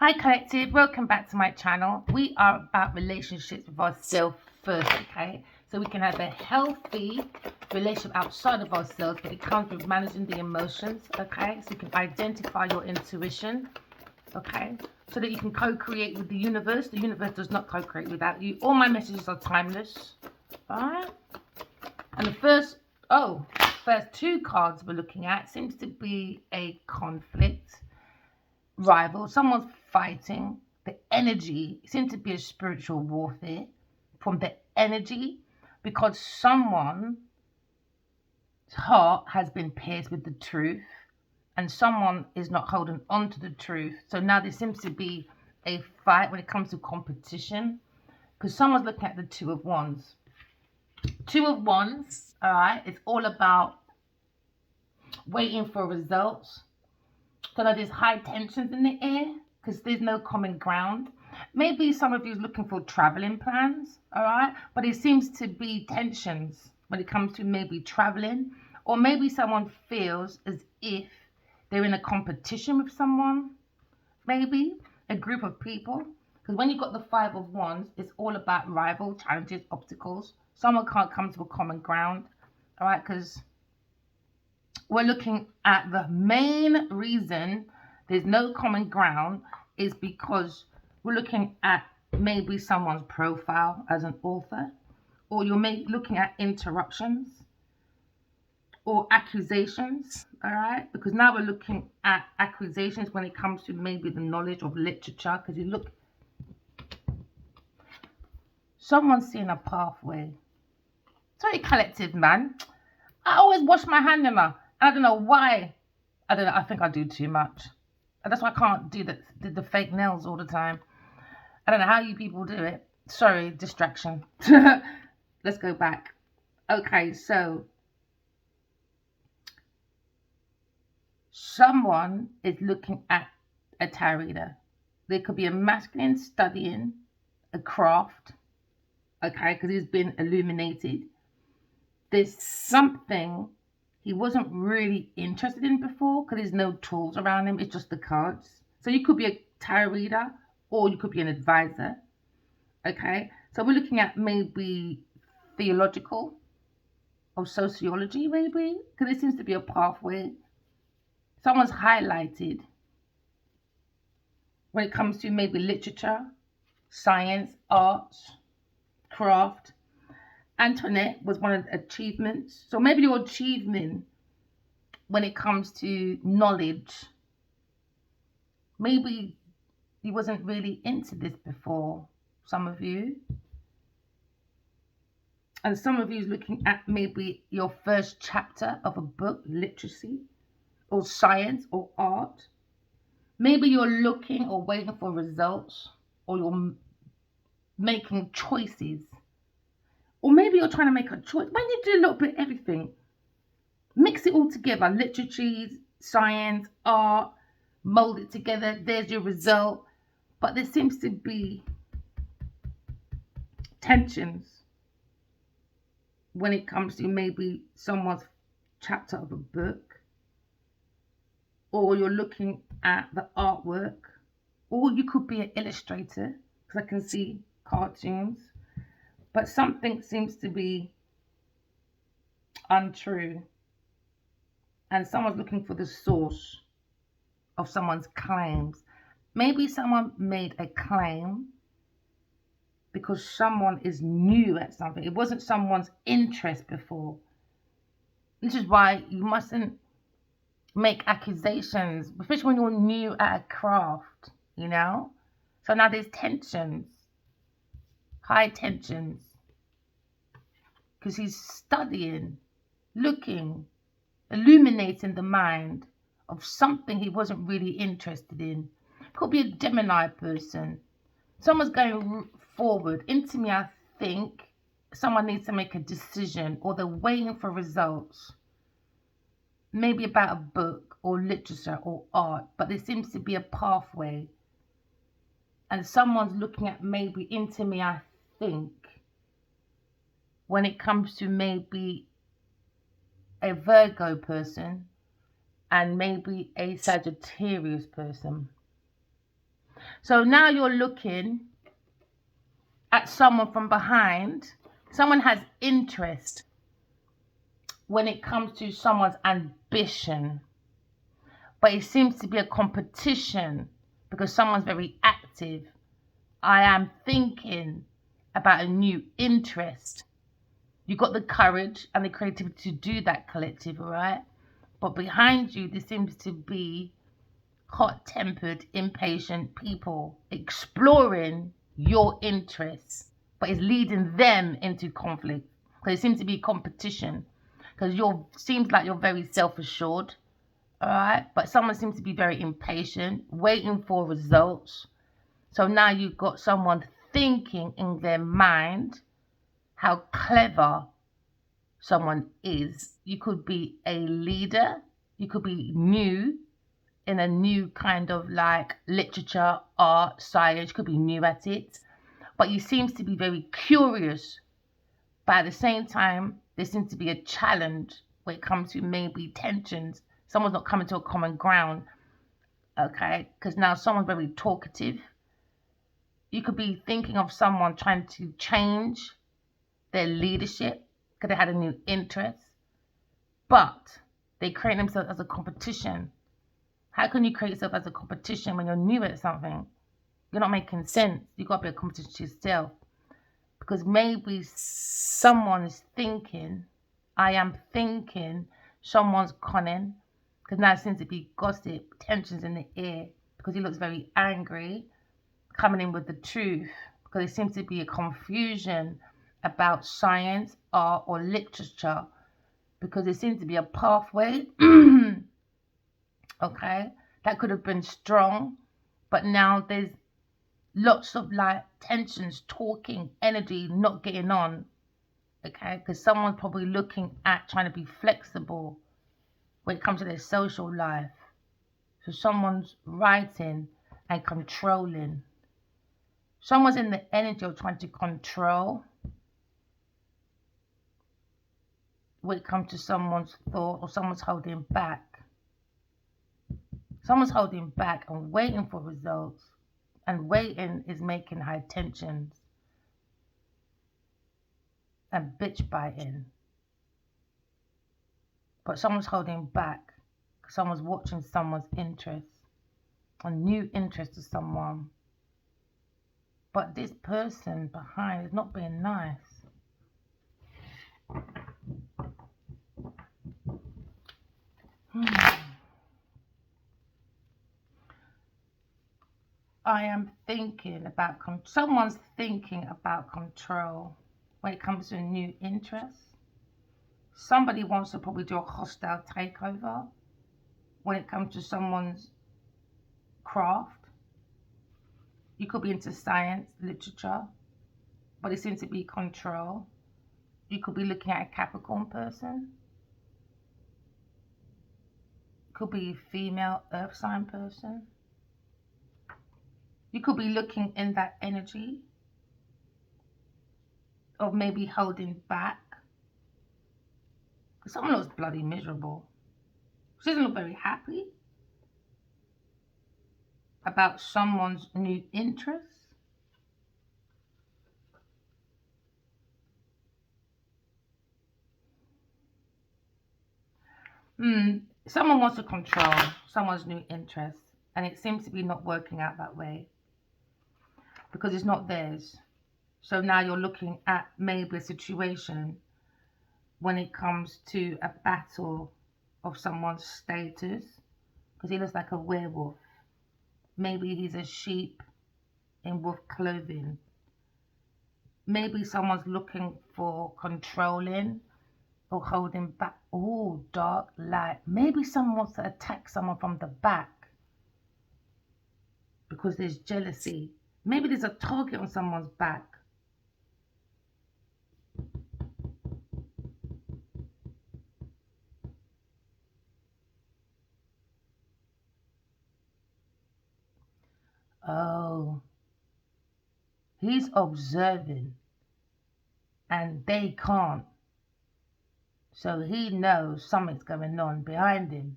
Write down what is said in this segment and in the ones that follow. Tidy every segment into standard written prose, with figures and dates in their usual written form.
Hi Collective, welcome back to my channel. We are about relationships with ourselves first, okay? So we can have a healthy relationship outside of ourselves, but it comes with managing the emotions, okay? So you can identify your intuition, okay? So that you can co-create with the universe. The universe does not co-create without you. All my messages are timeless, alright? And the first two cards we're looking at seems to be a conflict. Rival, someone's fighting. The energy seems to be a spiritual warfare from the energy because someone's heart has been pierced with the truth and someone is not holding on to the truth. So now there seems to be a fight when it comes to competition because someone's looking at the Two of Wands. Two of Wands, all right, it's all about waiting for results. So that there's high tensions in the air because there's no common ground. Maybe some of you is looking for traveling plans, all right? But it seems to be tensions when it comes to maybe traveling, or maybe someone feels as if they're in a competition with someone, maybe a group of people. Because when you've got the Five of Wands, it's all about rival, challenges, obstacles. Someone can't come to a common ground, all right? Because we're looking at the main reason there's no common ground is because we're looking at maybe someone's profile as an author, or you're looking at interruptions or accusations, all right? Because now we're looking at accusations when it comes to maybe the knowledge of literature, because you look, someone's seeing a pathway. Sorry, Collective, man. I always wash my hand, you know. I don't know why. I don't know. I think I do too much. And that's why I can't do the fake nails all the time. I don't know how you people do it. Sorry, distraction. Let's go back. Okay, so someone is looking at a tarot reader. There could be a masculine studying a craft, okay, because he's been illuminated. There's something he wasn't really interested in before because there's no tools around him. It's just the cards. So you could be a tarot reader or you could be an advisor. Okay. So we're looking at maybe theological or sociology, maybe, because there seems to be a pathway. Someone's highlighted when it comes to maybe literature, science, arts, craft. Antoinette was one of the achievements. So maybe your achievement when it comes to knowledge, maybe you wasn't really into this before, some of you. And some of you is looking at maybe your first chapter of a book, literacy, or science, or art. Maybe you're looking or waiting for results, or you're making choices. Or maybe you're trying to make a choice. When you do a little bit of everything, mix it all together, literature, science, art, mold it together, there's your result. But there seems to be tensions when it comes to maybe someone's chapter of a book, or you're looking at the artwork, or you could be an illustrator because I can see cartoons, but something seems to be untrue and someone's looking for the source of someone's claims. Maybe someone made a claim because someone is new at something. It wasn't someone's interest before. This is why you mustn't make accusations, especially when you're new at a craft, you know? So now there's tensions, high tensions, because he's studying, looking, illuminating the mind of something he wasn't really interested in. Could be a Gemini person. Someone's going forward. Into me, I think someone needs to make a decision or they're waiting for results. Maybe about a book or literature or art, but there seems to be a pathway. And someone's looking at maybe into me, I think, when it comes to maybe a Virgo person and maybe a Sagittarius person. So now you're looking at someone from behind. Someone has interest when it comes to someone's ambition, but it seems to be a competition because someone's very active. I am thinking about a new interest. You got the courage and the creativity to do that, collective, right? But behind you, there seems to be hot-tempered, impatient people exploring your interests, but it's leading them into conflict because it seems to be competition. Because seems like you're very self-assured, all right? But someone seems to be very impatient, waiting for results. So now you've got someone thinking in their mind how clever someone is. You could be a leader. You could be new in a new kind of like literature, art, science. You could be new at it. But you seems to be very curious. But at the same time, there seems to be a challenge when it comes to maybe tensions. Someone's not coming to a common ground. Okay, because now someone's very talkative. You could be thinking of someone trying to change their leadership because they had a new interest, but they create themselves as a competition. How can you create yourself as a competition when you're new at something? You're not making sense. You've got to be a competition to yourself. Because maybe someone's thinking, I am thinking, someone's conning, because now it seems to be gossip, tensions in the air, because he looks very angry, coming in with the truth, because there seems to be a confusion about science, art, or literature, because there seems to be a pathway, okay, that could have been strong, but now there's lots of like tensions, talking, energy not getting on, okay, because someone's probably looking at trying to be flexible when it comes to their social life. So someone's writing and controlling. Someone's in the energy of trying to control when it comes to someone's thought, or someone's holding back. Someone's holding back and waiting for results. And waiting is making high tensions and bitch biting. But someone's holding back because someone's watching someone's interest, a new interest to someone. But this person behind is not being nice. I am thinking about, someone's thinking about control when it comes to a new interest. Somebody wants to probably do a hostile takeover when it comes to someone's craft. You could be into science, literature, but it seems to be control. You could be looking at a Capricorn person. Could be a female earth sign person. You could be looking in that energy of maybe holding back. Because someone looks bloody miserable. She doesn't look very happy about someone's new interest. Someone wants to control someone's new interest, and it seems to be not working out that way because it's not theirs. So now you're looking at maybe a situation when it comes to a battle of someone's status, because he looks like a werewolf. Maybe he's a sheep in wolf clothing. Maybe someone's looking for controlling or holding back. Oh, dark light. Maybe someone wants to attack someone from the back because there's jealousy. Maybe there's a target on someone's back. Oh, he's observing and they can't. So he knows something's going on behind him.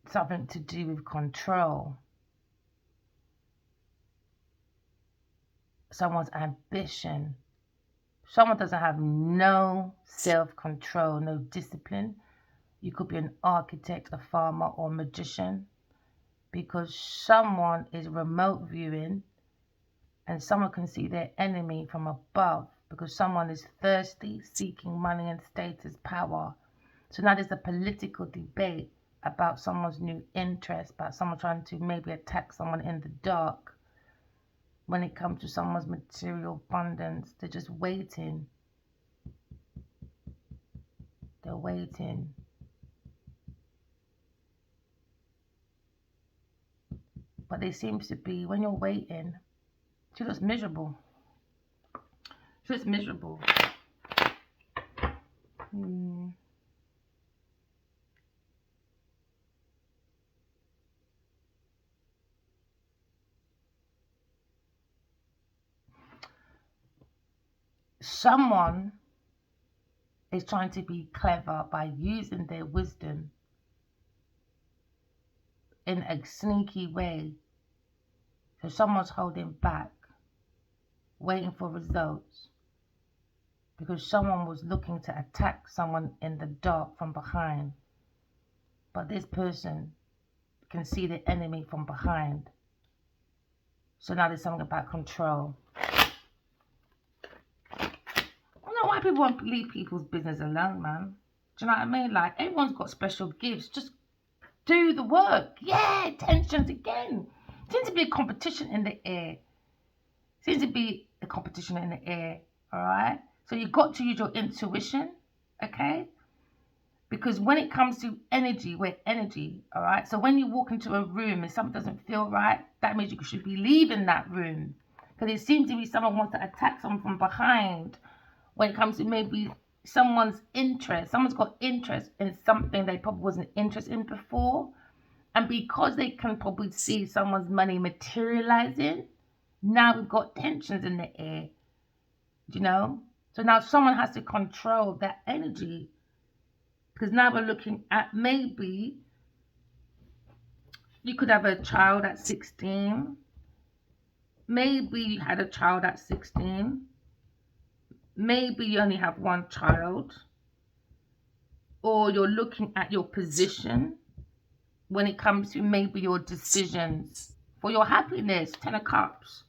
Something to do with control. someone's ambition. Someone doesn't have no self-control, no discipline. You could be an architect, a farmer, or magician, because someone is remote viewing and someone can see their enemy from above, because someone is thirsty, seeking money and status, power. So now there's a political debate about someone's new interest, about someone trying to maybe attack someone in the dark. When it comes to someone's material abundance, they're just waiting. They're waiting. But there seems to be, when you're waiting, she looks miserable. She looks miserable. Someone is trying to be clever by using their wisdom in a sneaky way. So someone's holding back, waiting for results, because someone was looking to attack someone in the dark from behind. But this person can see the enemy from behind. So now there's something about control. I don't know why people won't leave people's business alone, man. Do you know what I mean? Like, everyone's got special gifts. Just do the work. Yeah, tensions again. Seems to be a competition in the air. Seems to be a competition in the air. All right? So you've got to use your intuition. Okay? Because when it comes to energy, we're energy. All right? So when you walk into a room and something doesn't feel right, that means you should be leaving that room. Because it seems to be someone wants to attack someone from behind. When it comes to maybe someone's interest. Someone's got interest in something they probably wasn't interested in before. And because they can probably see someone's money materializing, now we've got tensions in the air. You know? So now someone has to control that energy. Because now we're looking at, maybe you could have a child at 16. Maybe you had a child at 16. Maybe you only have one child. Or you're looking at your position when it comes to maybe your decisions for your happiness. 10 of Cups.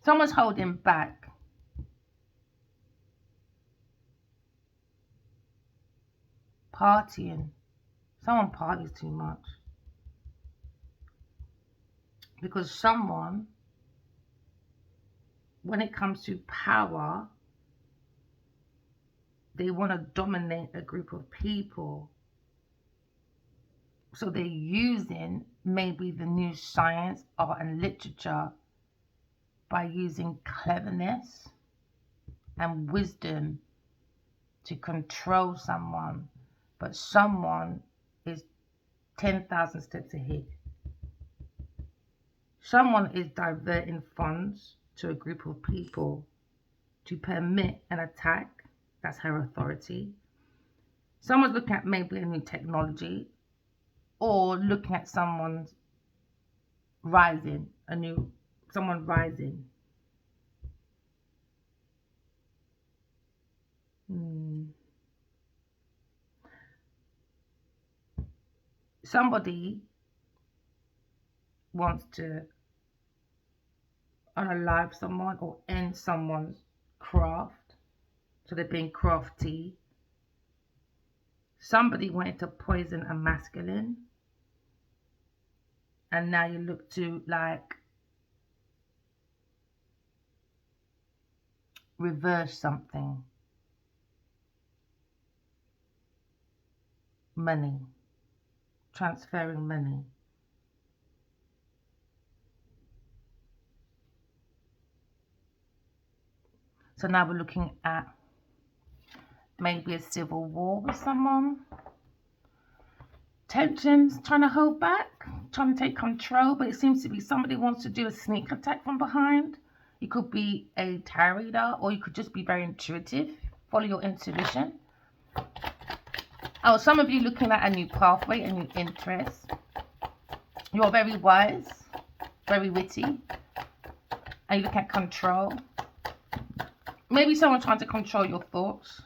Someone's holding back. Partying. Someone parties too much. Because someone, when it comes to power, they want to dominate a group of people. So they're using maybe the new science, art and literature by using cleverness and wisdom to control someone. But someone is 10,000 steps ahead. Someone is diverting funds to a group of people to permit an attack. That's her authority. Someone's looking at maybe a new technology, or looking at someone's rising, someone rising. Somebody wants to unalive someone or end someone's craft. So they're being crafty. Somebody wanted to poison a masculine. And now you look to like reverse something. Money. Transferring money. So now we're looking at maybe a civil war with someone. Tensions, trying to hold back, trying to take control, but it seems to be somebody wants to do a sneak attack from behind. You could be a tarot reader, or you could just be very intuitive. Follow your intuition. Oh, some of you looking at a new pathway, a new interest. You're very wise, very witty, And you look at control. Maybe someone's trying to control your thoughts.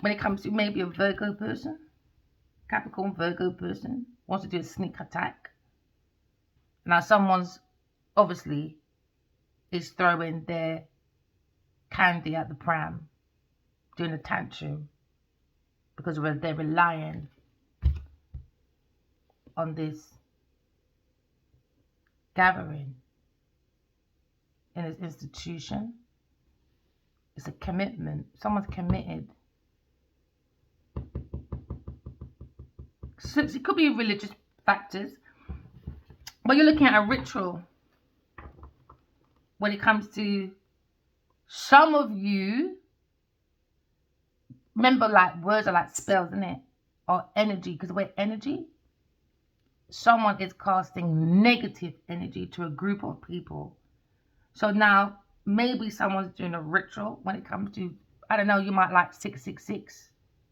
When it comes to maybe a Virgo person, Capricorn Virgo person, wants to do a sneak attack. Now someone's obviously is throwing their candy at the pram, doing a tantrum, because they're relying on this gathering in this institution. It's a commitment. Someone's committed. So it could be religious factors, but you're looking at a ritual when it comes to some of you. Remember, like, words are like spells, isn't it? Or energy, because we're energy. Someone is casting negative energy to a group of people. So now maybe someone's doing a ritual when it comes to, I don't know, you might like 666.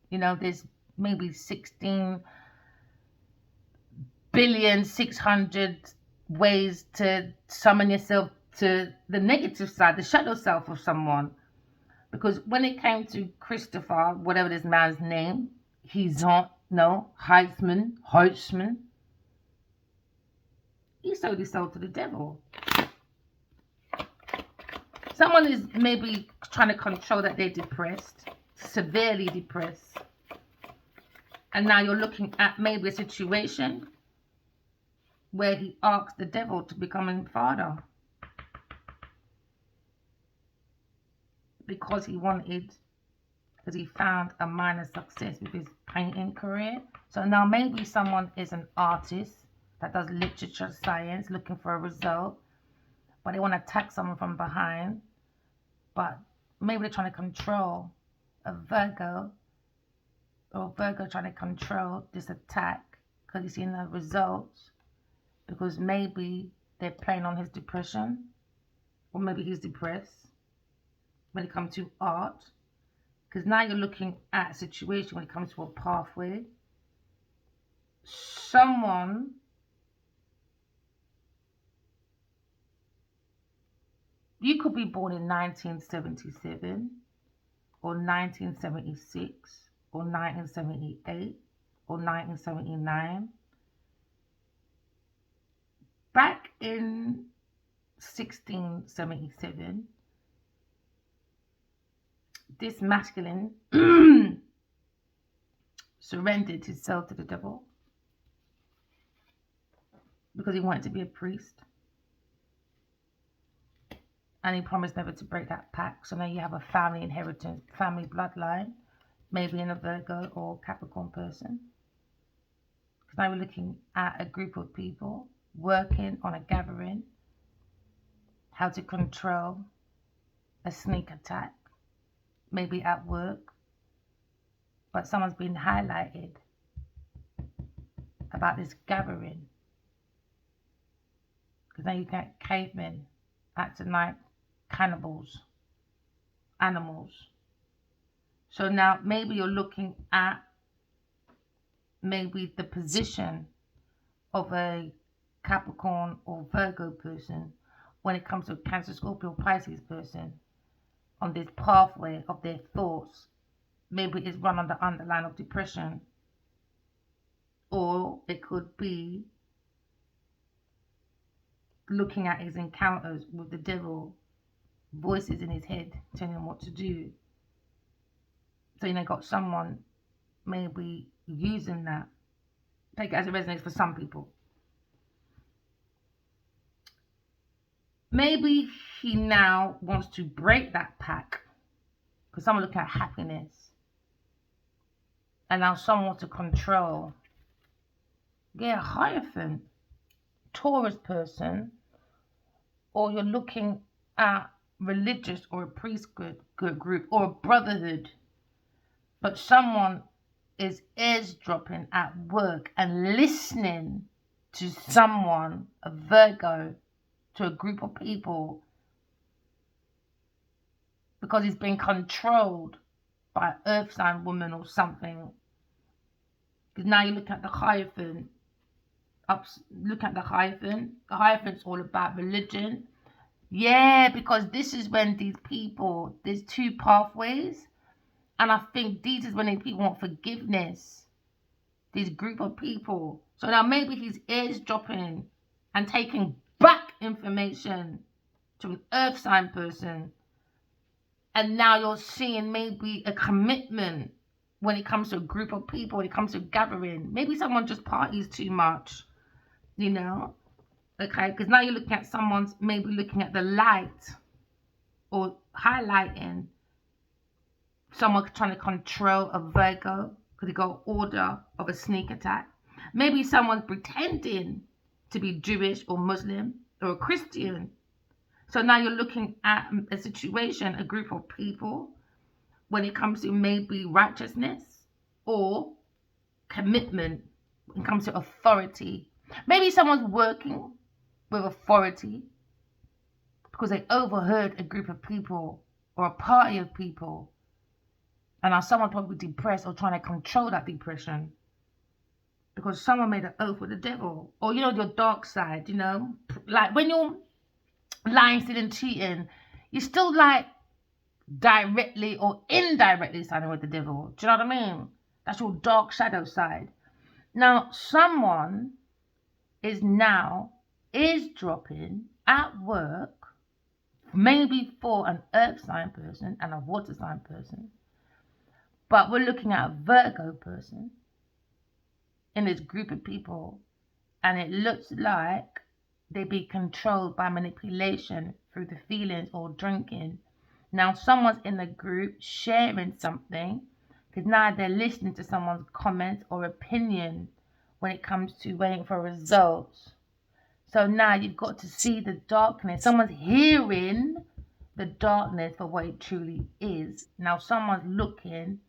You know, there's maybe 16,600,000,000 ways to summon yourself to the negative side, the shadow self of someone. Because when it came to Christopher, whatever this man's name, Heitzman, he sold his soul to the devil. Someone is maybe trying to control that they're depressed, severely depressed. And now you're looking at maybe a situation where he asked the devil to become his father. Because he found a minor success with his painting career. So now maybe someone is an artist that does literature, science, looking for a result, but they want to attack someone from behind. But maybe they're trying to control a Virgo, or Virgo trying to control this attack because he's seen the results, because maybe they're playing on his depression, or maybe he's depressed when it comes to art. Because now you're looking at a situation when it comes to a pathway. Someone you could be born in 1977 or 1976 or 1978 or 1979. Back in 1677, this masculine surrendered himself to the devil because he wanted to be a priest. And he promised never to break that pact. So now you have a family inheritance, family bloodline, maybe in a Virgo or Capricorn person. Because now we're looking at a group of people working on a gathering, how to control a sneak attack, maybe at work. But someone's been highlighted about this gathering. Because now you get cavemen acting like cannibals, animals. So now maybe you're looking at maybe the position of a Capricorn or Virgo person when it comes to a Cancer, Scorpio, Pisces person on this pathway of their thoughts. Maybe it's run on the underline of depression, or it could be looking at his encounters with the devil, voices in his head telling him what to do. So got someone maybe using that. Take it as it resonates for some people. Maybe he now wants to break that pact because someone looking at happiness, and now someone wants to control. Yeah, Hierophant, Taurus person, or you're looking at religious or a priesthood group or a brotherhood, but someone is eavesdropping at work and listening to someone, a Virgo, to a group of people, because he's being controlled by an earth sign woman or something. Because now you look at the Hierophant. Look at the Hierophant. The Hierophant's all about religion, Yeah, because this is when these people, there's two pathways, and I think these is when these people want forgiveness. This group of people. So now maybe he's eavesdropping and taking back information to an earth sign person, and now you're seeing maybe a commitment when it comes to a group of people, when it comes to gathering. Maybe someone just parties too much, you know? Okay, because now you're looking at someone's maybe looking at the light or highlighting someone trying to control a Virgo because they got order of a sneak attack. Maybe someone's pretending to be Jewish or Muslim or a Christian. So now you're looking at a situation, a group of people, when it comes to maybe righteousness or commitment, when it comes to authority. Maybe someone's working with authority because they overheard a group of people or a party of people, and now someone's probably depressed or trying to control that depression because someone made an oath with the devil. Or, you know, your dark side, you know, like when you're lying, stealing, cheating, you're still like directly or indirectly siding with the devil. Do you know what I mean? That's your dark shadow side. Now, someone is now eavesdropping at work, maybe for an earth sign person and a water sign person, but we're looking at a Virgo person in this group of people, and it looks like they be controlled by manipulation through the feelings or drinking. Now someone's in the group sharing something because now they're listening to someone's comments or opinion when it comes to waiting for results. So now you've got to see the darkness. Someone's hearing the darkness for what it truly is. Now someone's looking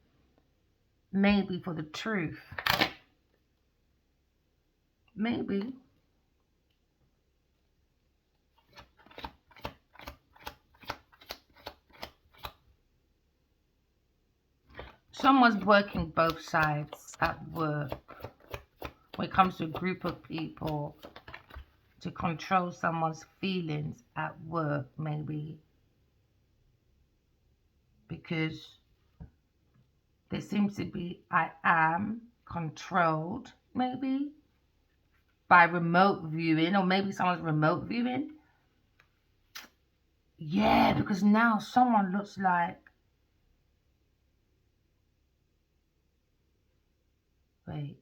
maybe for the truth. Maybe. Someone's working both sides at work when it comes to a group of people to control someone's feelings at work, maybe. Because there seems to be, I am controlled, maybe, by remote viewing, or maybe someone's remote viewing. Yeah, because now someone looks like, wait.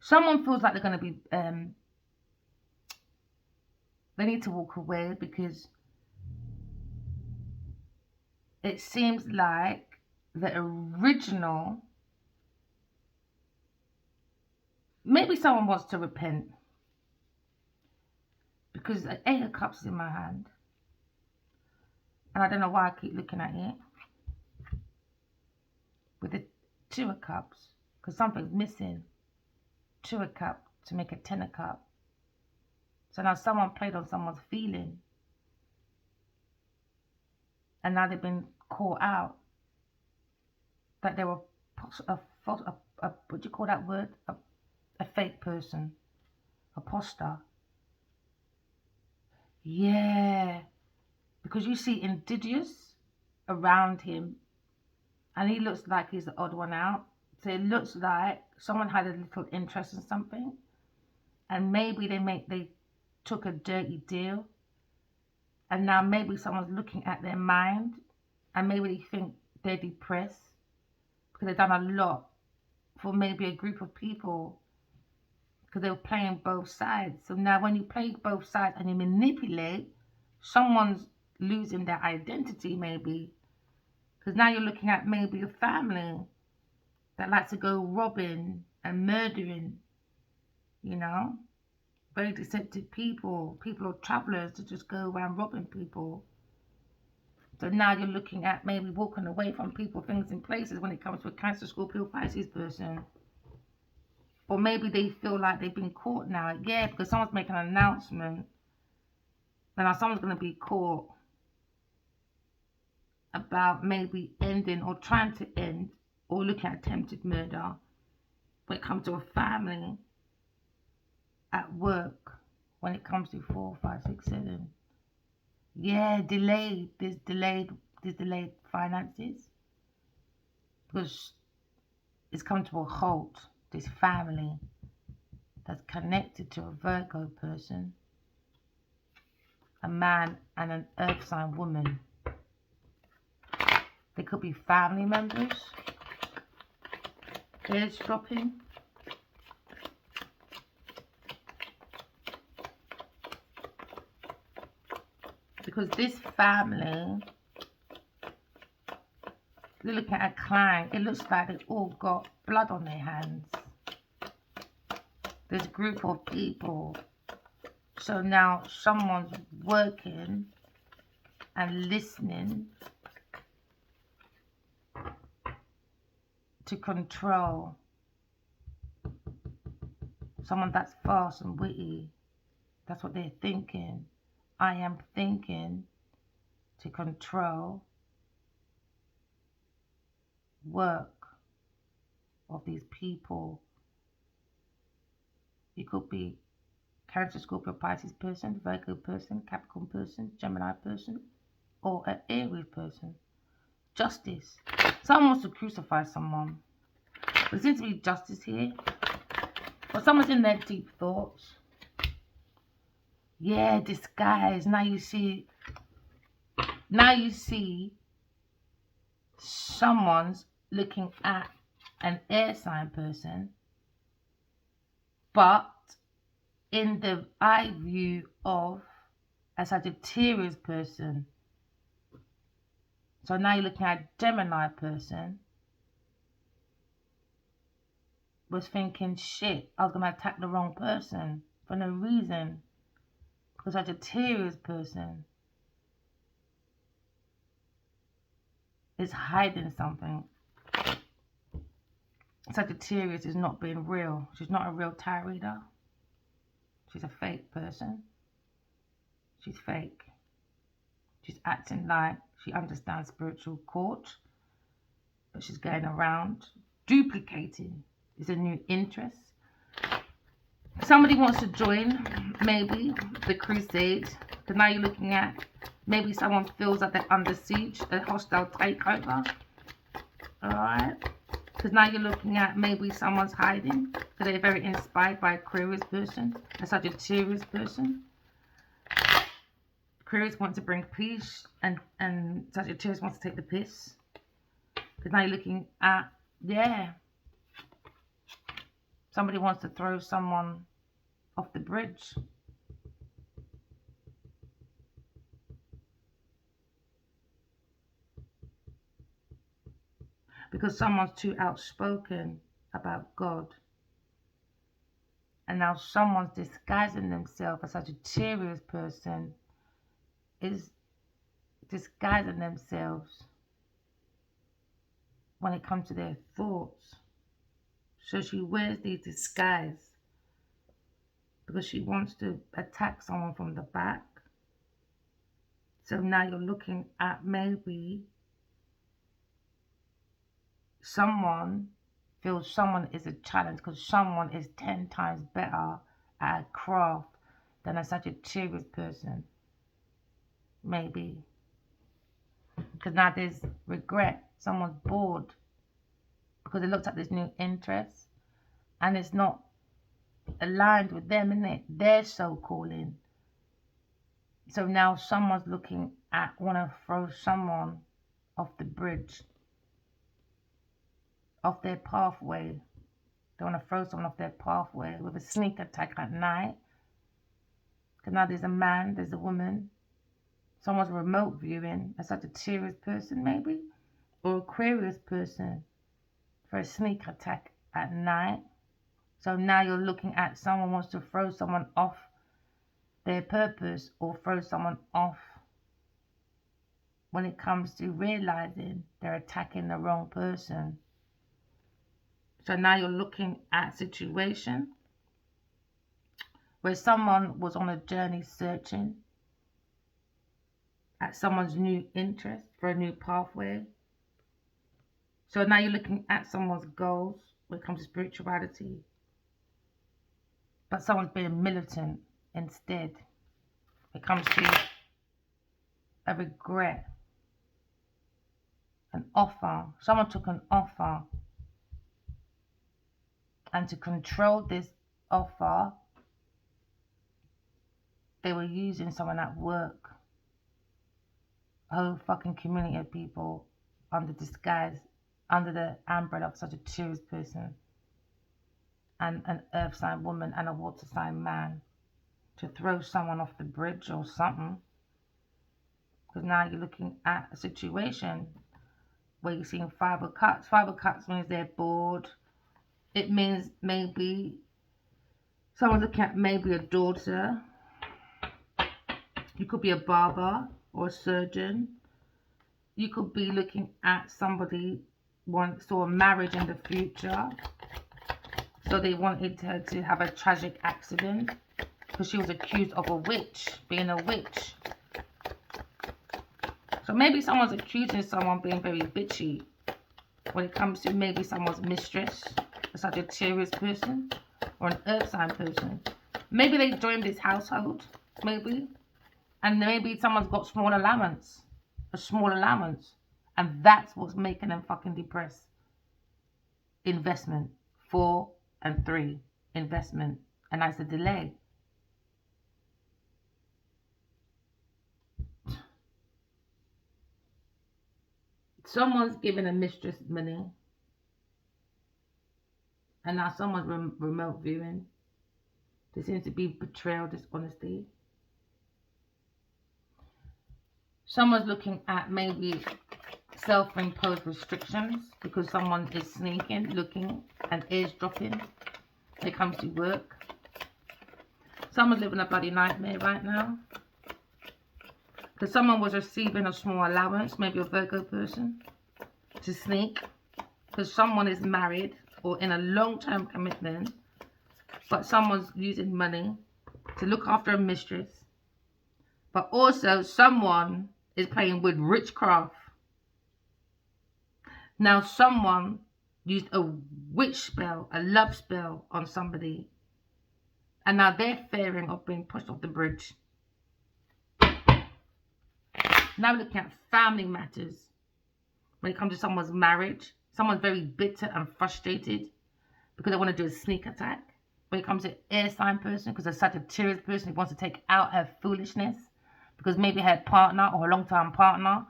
Someone feels like they're going to be, they need to walk away because it seems like the original, maybe someone wants to repent because the Eight of Cups is in my hand and I don't know why I keep looking at it with the Two of Cups because something's missing. Two of Cups to make a Ten of Cups. So now someone played on someone's feeling and now they've been caught out that they were what do you call that word? A fake person, a poster. Yeah, because you see indigenous around him and he looks like he's the odd one out. So it looks like someone had a little interest in something and maybe they took a dirty deal and now maybe someone's looking at their mind and maybe they think they're depressed because they've done a lot for maybe a group of people because they were playing both sides. So now when you play both sides and you manipulate, someone's losing their identity maybe. Because now you're looking at maybe a family that likes to go robbing and murdering, you know? Very deceptive people. People are travelers to just go around robbing people. So now you're looking at maybe walking away from people, things and places when it comes to a Cancer, Scorpio, Pisces person. Or maybe they feel like they've been caught now. Yeah, because someone's making an announcement. Then now someone's going to be caught about maybe ending or trying to end or looking at attempted murder when it comes to a family. at work when it comes to 4, 5, 6, 7. Yeah, delayed. There's delayed finances because it's come to a halt. This family that's connected to a Virgo person, a man and an earth sign woman. They could be family members, eavesdropping. Because this family, you look at a clan, it looks like they've all got blood on their hands. There's a group of people. So now someone's working and listening to control. Someone that's fast and witty. That's what they're thinking. I am thinking to control work of these people. You could be Cancer, Scorpio, Pisces person, Virgo person, Capricorn person, Gemini person, or an Aries person. Justice. Someone wants to crucify someone. There seems to be justice here. But someone's in their deep thoughts. Yeah, disguise. Now you see someone's looking at an air sign person, but in the eye view of a Sagittarius person. So now you're looking at a Gemini person, was thinking, shit, I was going to attack the wrong person for no reason. Because Sagittarius person is hiding something. Sagittarius is not being real. She's not a real tarot reader. She's a fake person. She's fake. She's acting like she understands spiritual court, but she's going around duplicating. It's a new interest. Somebody wants to join, maybe, the crusade. Because now you're looking at, maybe someone feels that they're under siege, a hostile takeover. Alright? Because now you're looking at maybe someone's hiding. Because they're very inspired by Aquarius person, a Sagittarius person. Aquarius wants to bring peace, and Sagittarius wants to take the piss. Because now you're looking at, yeah, somebody wants to throw someone off the bridge. Because someone's too outspoken about God. And now someone's disguising themselves, a Sagittarius person is disguising themselves when it comes to their thoughts. So she wears these disguises because she wants to attack someone from the back. So now you're looking at maybe someone feels someone is a challenge because someone is 10 times better at a craft than a Sagittarius person. Maybe. Because now there's regret. Someone's bored because they looked at this new interest and it's not aligned with them, isn't it? Their soul calling. So now someone's looking at, want to throw someone off the bridge, off their pathway. They want to throw someone off their pathway with a sneak attack at night. Because now there's a man, there's a woman. Someone's remote viewing, a Sagittarius person maybe, or Aquarius person for a sneak attack at night. So now you're looking at someone wants to throw someone off their purpose or throw someone off when it comes to realizing they're attacking the wrong person. So now you're looking at a situation where someone was on a journey searching at someone's new interest for a new pathway. So now you're looking at someone's goals when it comes to spirituality. but someone's being militant instead. It comes to a regret, an offer. Someone took an offer, and to control this offer, they were using someone at work, a whole fucking community of people under disguise, under the umbrella of such a serious person, and an earth sign woman and a water sign man, to throw someone off the bridge or something. Because now you're looking at a situation where you're seeing 5 of cups. 5 of cups means they're bored. It means maybe someone's looking at maybe a daughter. You could be a barber or a surgeon. You could be looking at somebody saw a marriage in the future. So they wanted her to have a tragic accident because she was accused of a witch, being a witch. So maybe someone's accusing someone being very bitchy when it comes to maybe someone's mistress, a Sagittarius person, or an earth sign person. Maybe they joined this household, maybe, and maybe someone's got small allowance, a small allowance, and that's what's making them fucking depressed. Investment, 4 and 3, investment, and that's a delay. Someone's giving a mistress money, and now someone's remote viewing. There seems to be betrayal, dishonesty. Someone's looking at maybe self-imposed restrictions because someone is sneaking, looking, and eavesdropping when it comes to work. Someone's living a bloody nightmare right now. Because someone was receiving a small allowance, maybe a Virgo person, to sneak. Because someone is married or in a long-term commitment, but someone's using money to look after a mistress. But also someone is playing with witchcraft. Now someone used a witch spell, a love spell on somebody. And now they're fearing of being pushed off the bridge. Now we're looking at family matters. When it comes to someone's marriage, someone's very bitter and frustrated because they want to do a sneak attack. When it comes to air sign person, because a Sagittarius person who wants to take out her foolishness, because maybe her partner or her long-term partner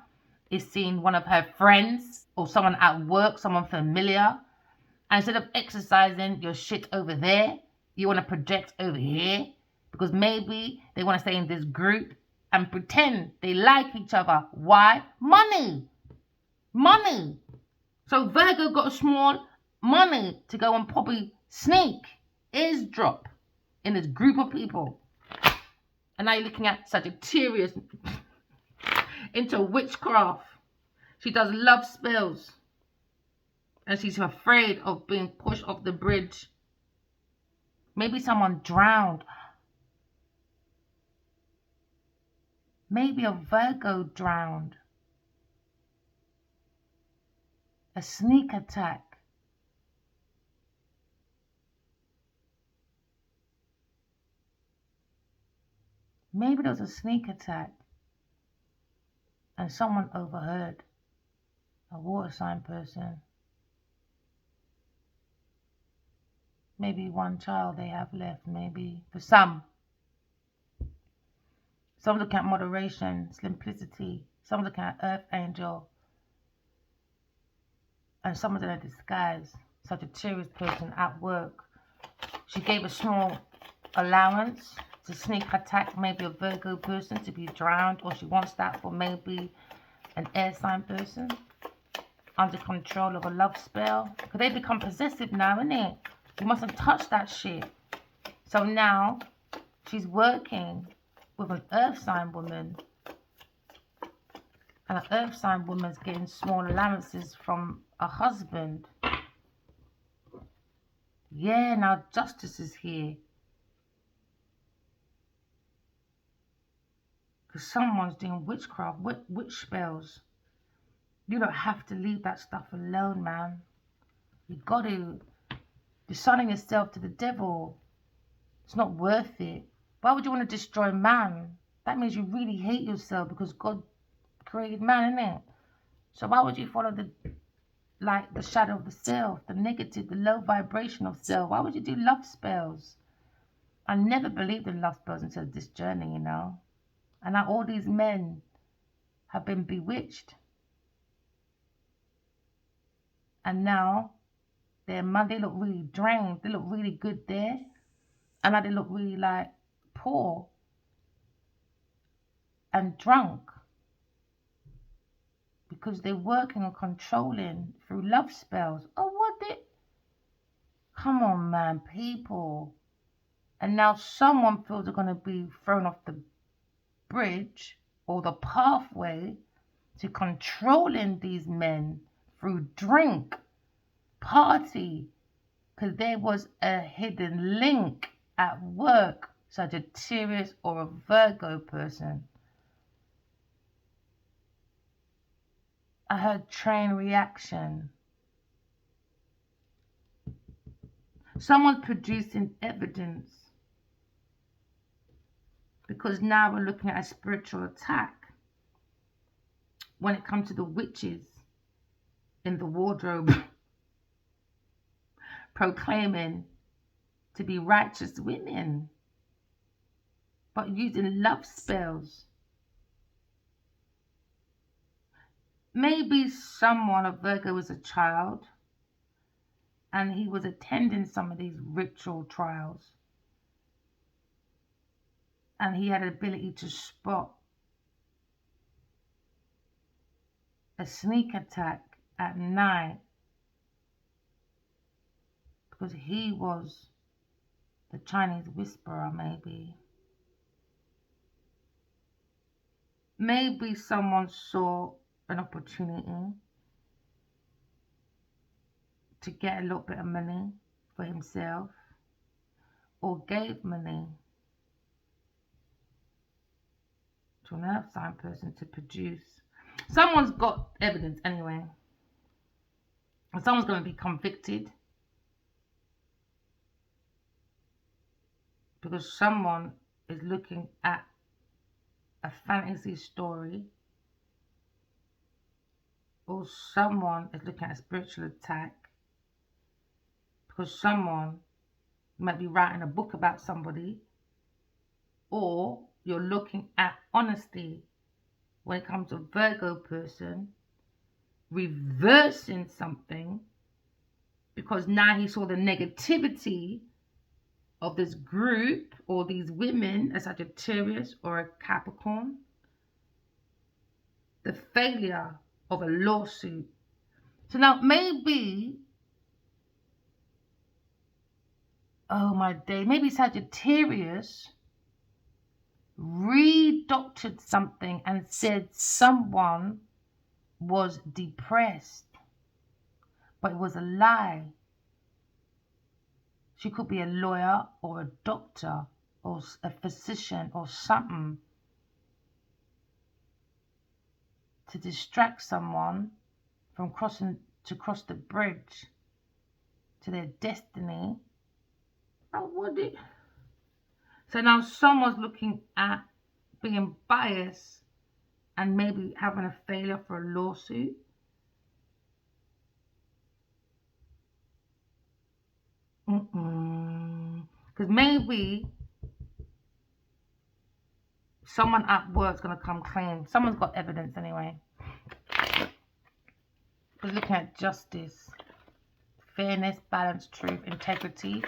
is seeing one of her friends or someone at work, someone familiar, and instead of exercising your shit over there, you want to project over here because maybe they want to stay in this group and pretend they like each other. Why? Money. Money. So Virgo got a small money to go and probably sneak, eavesdrop in this group of people. And now you're looking at Sagittarius into witchcraft. She does love spells. And she's afraid of being pushed off the bridge. Maybe someone drowned. Maybe a Virgo drowned. A sneak attack. Maybe there was a sneak attack and someone overheard. A water sign person. Maybe one child they have left, maybe for some. Some look at moderation, simplicity. Some look at earth angel. And someone's in a disguise. Sagittarius person at work. She gave a small allowance to sneak attack maybe a Virgo person to be drowned, or she wants that for maybe an air sign person under control of a love spell. Because they become possessive now, innit? You mustn't touch that shit. So now she's working with an earth sign woman, and an earth sign woman's getting small allowances from a husband. Yeah, now justice is here. Because someone's doing witchcraft, witch spells. You don't have to leave that stuff alone, man. You got to. You're selling yourself to the devil. It's not worth it. Why would you want to destroy man? That means you really hate yourself, because God created man, innit? So why would you follow the shadow of the self, the negative, the low vibration of self? Why would you do love spells? I never believed in love spells until this journey, you know. And now all these men have been bewitched. And now they look really drained. They look really good there. And now they look really like poor and drunk. Because they're working and controlling through love spells. Oh, what did... Come on, man, people. And now someone feels they're going to be thrown off the bridge or the pathway to controlling these men through drink, party, because there was a hidden link at work, Sagittarius or a Virgo person. I heard train reaction. Someone's producing evidence, because now we're looking at a spiritual attack when it comes to the witches in the wardrobe proclaiming to be righteous women, but using love spells. Maybe someone, a Virgo, was a child and he was attending some of these ritual trials, and he had the ability to spot a sneak attack at night, because he was the Chinese whisperer. Maybe someone saw an opportunity to get a little bit of money for himself, or gave money to an earth sign person to produce. Someone's got evidence anyway, and someone's going to be convicted, because someone is looking at a fantasy story, or someone is looking at a spiritual attack, because someone might be writing a book about somebody, or you're looking at honesty when it comes to a Virgo person reversing something, because now he saw the negativity of this group or these women, a Sagittarius or a Capricorn, the failure of a lawsuit. So now maybe, oh my day, maybe Sagittarius redoctored something and said someone was depressed, but it was a lie. She could be a lawyer or a doctor or a physician or something to distract someone from cross the bridge to their destiny. So now someone's looking at being biased and maybe having a failure for a lawsuit. Because maybe someone at work's going to come clean. Someone's got evidence anyway. Because looking at justice, fairness, balance, truth, integrity.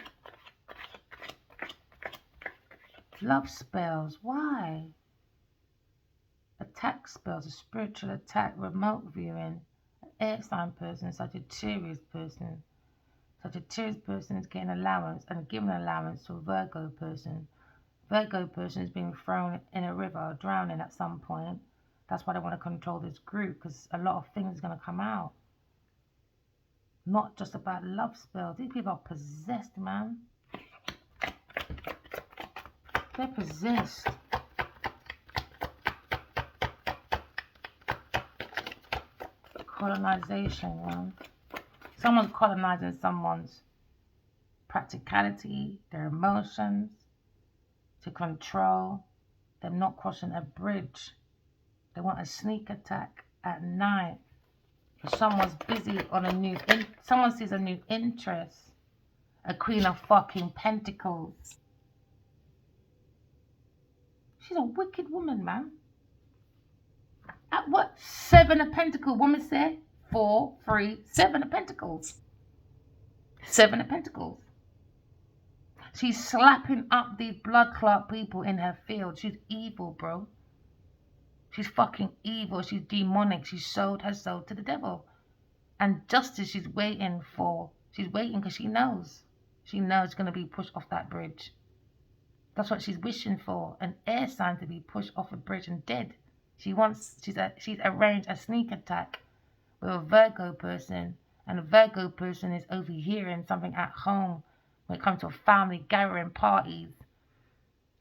Love spells. Why? Attack spells, a spiritual attack, remote viewing, an air sign person, Sagittarius person. Sagittarius person is getting allowance and giving allowance to a Virgo person. Virgo person is being thrown in a river, drowning at some point. That's why they want to control this group, because a lot of things are going to come out. Not just about love spells. These people are possessed, man. They're possessed. Colonization, man. Someone's colonizing someone's practicality, their emotions, to control them not crossing a bridge. They want a sneak attack at night. If someone's busy on someone sees a new interest. A Queen of fucking Pentacles. She's a wicked woman, man. At what? 7 of Pentacles. Woman said 4, 3, 7 of Pentacles. 7 of Pentacles. She's slapping up these blood clot people in her field. She's evil, bro. She's fucking evil. She's demonic. She sold her soul to the devil. And justice she's waiting for. She's waiting because she knows. She knows it's going to be pushed off that bridge. That's what she's wishing for. An air sign to be pushed off a bridge and dead. She's arranged a sneak attack with a Virgo person. And a Virgo person is overhearing something at home when it comes to a family gathering parties.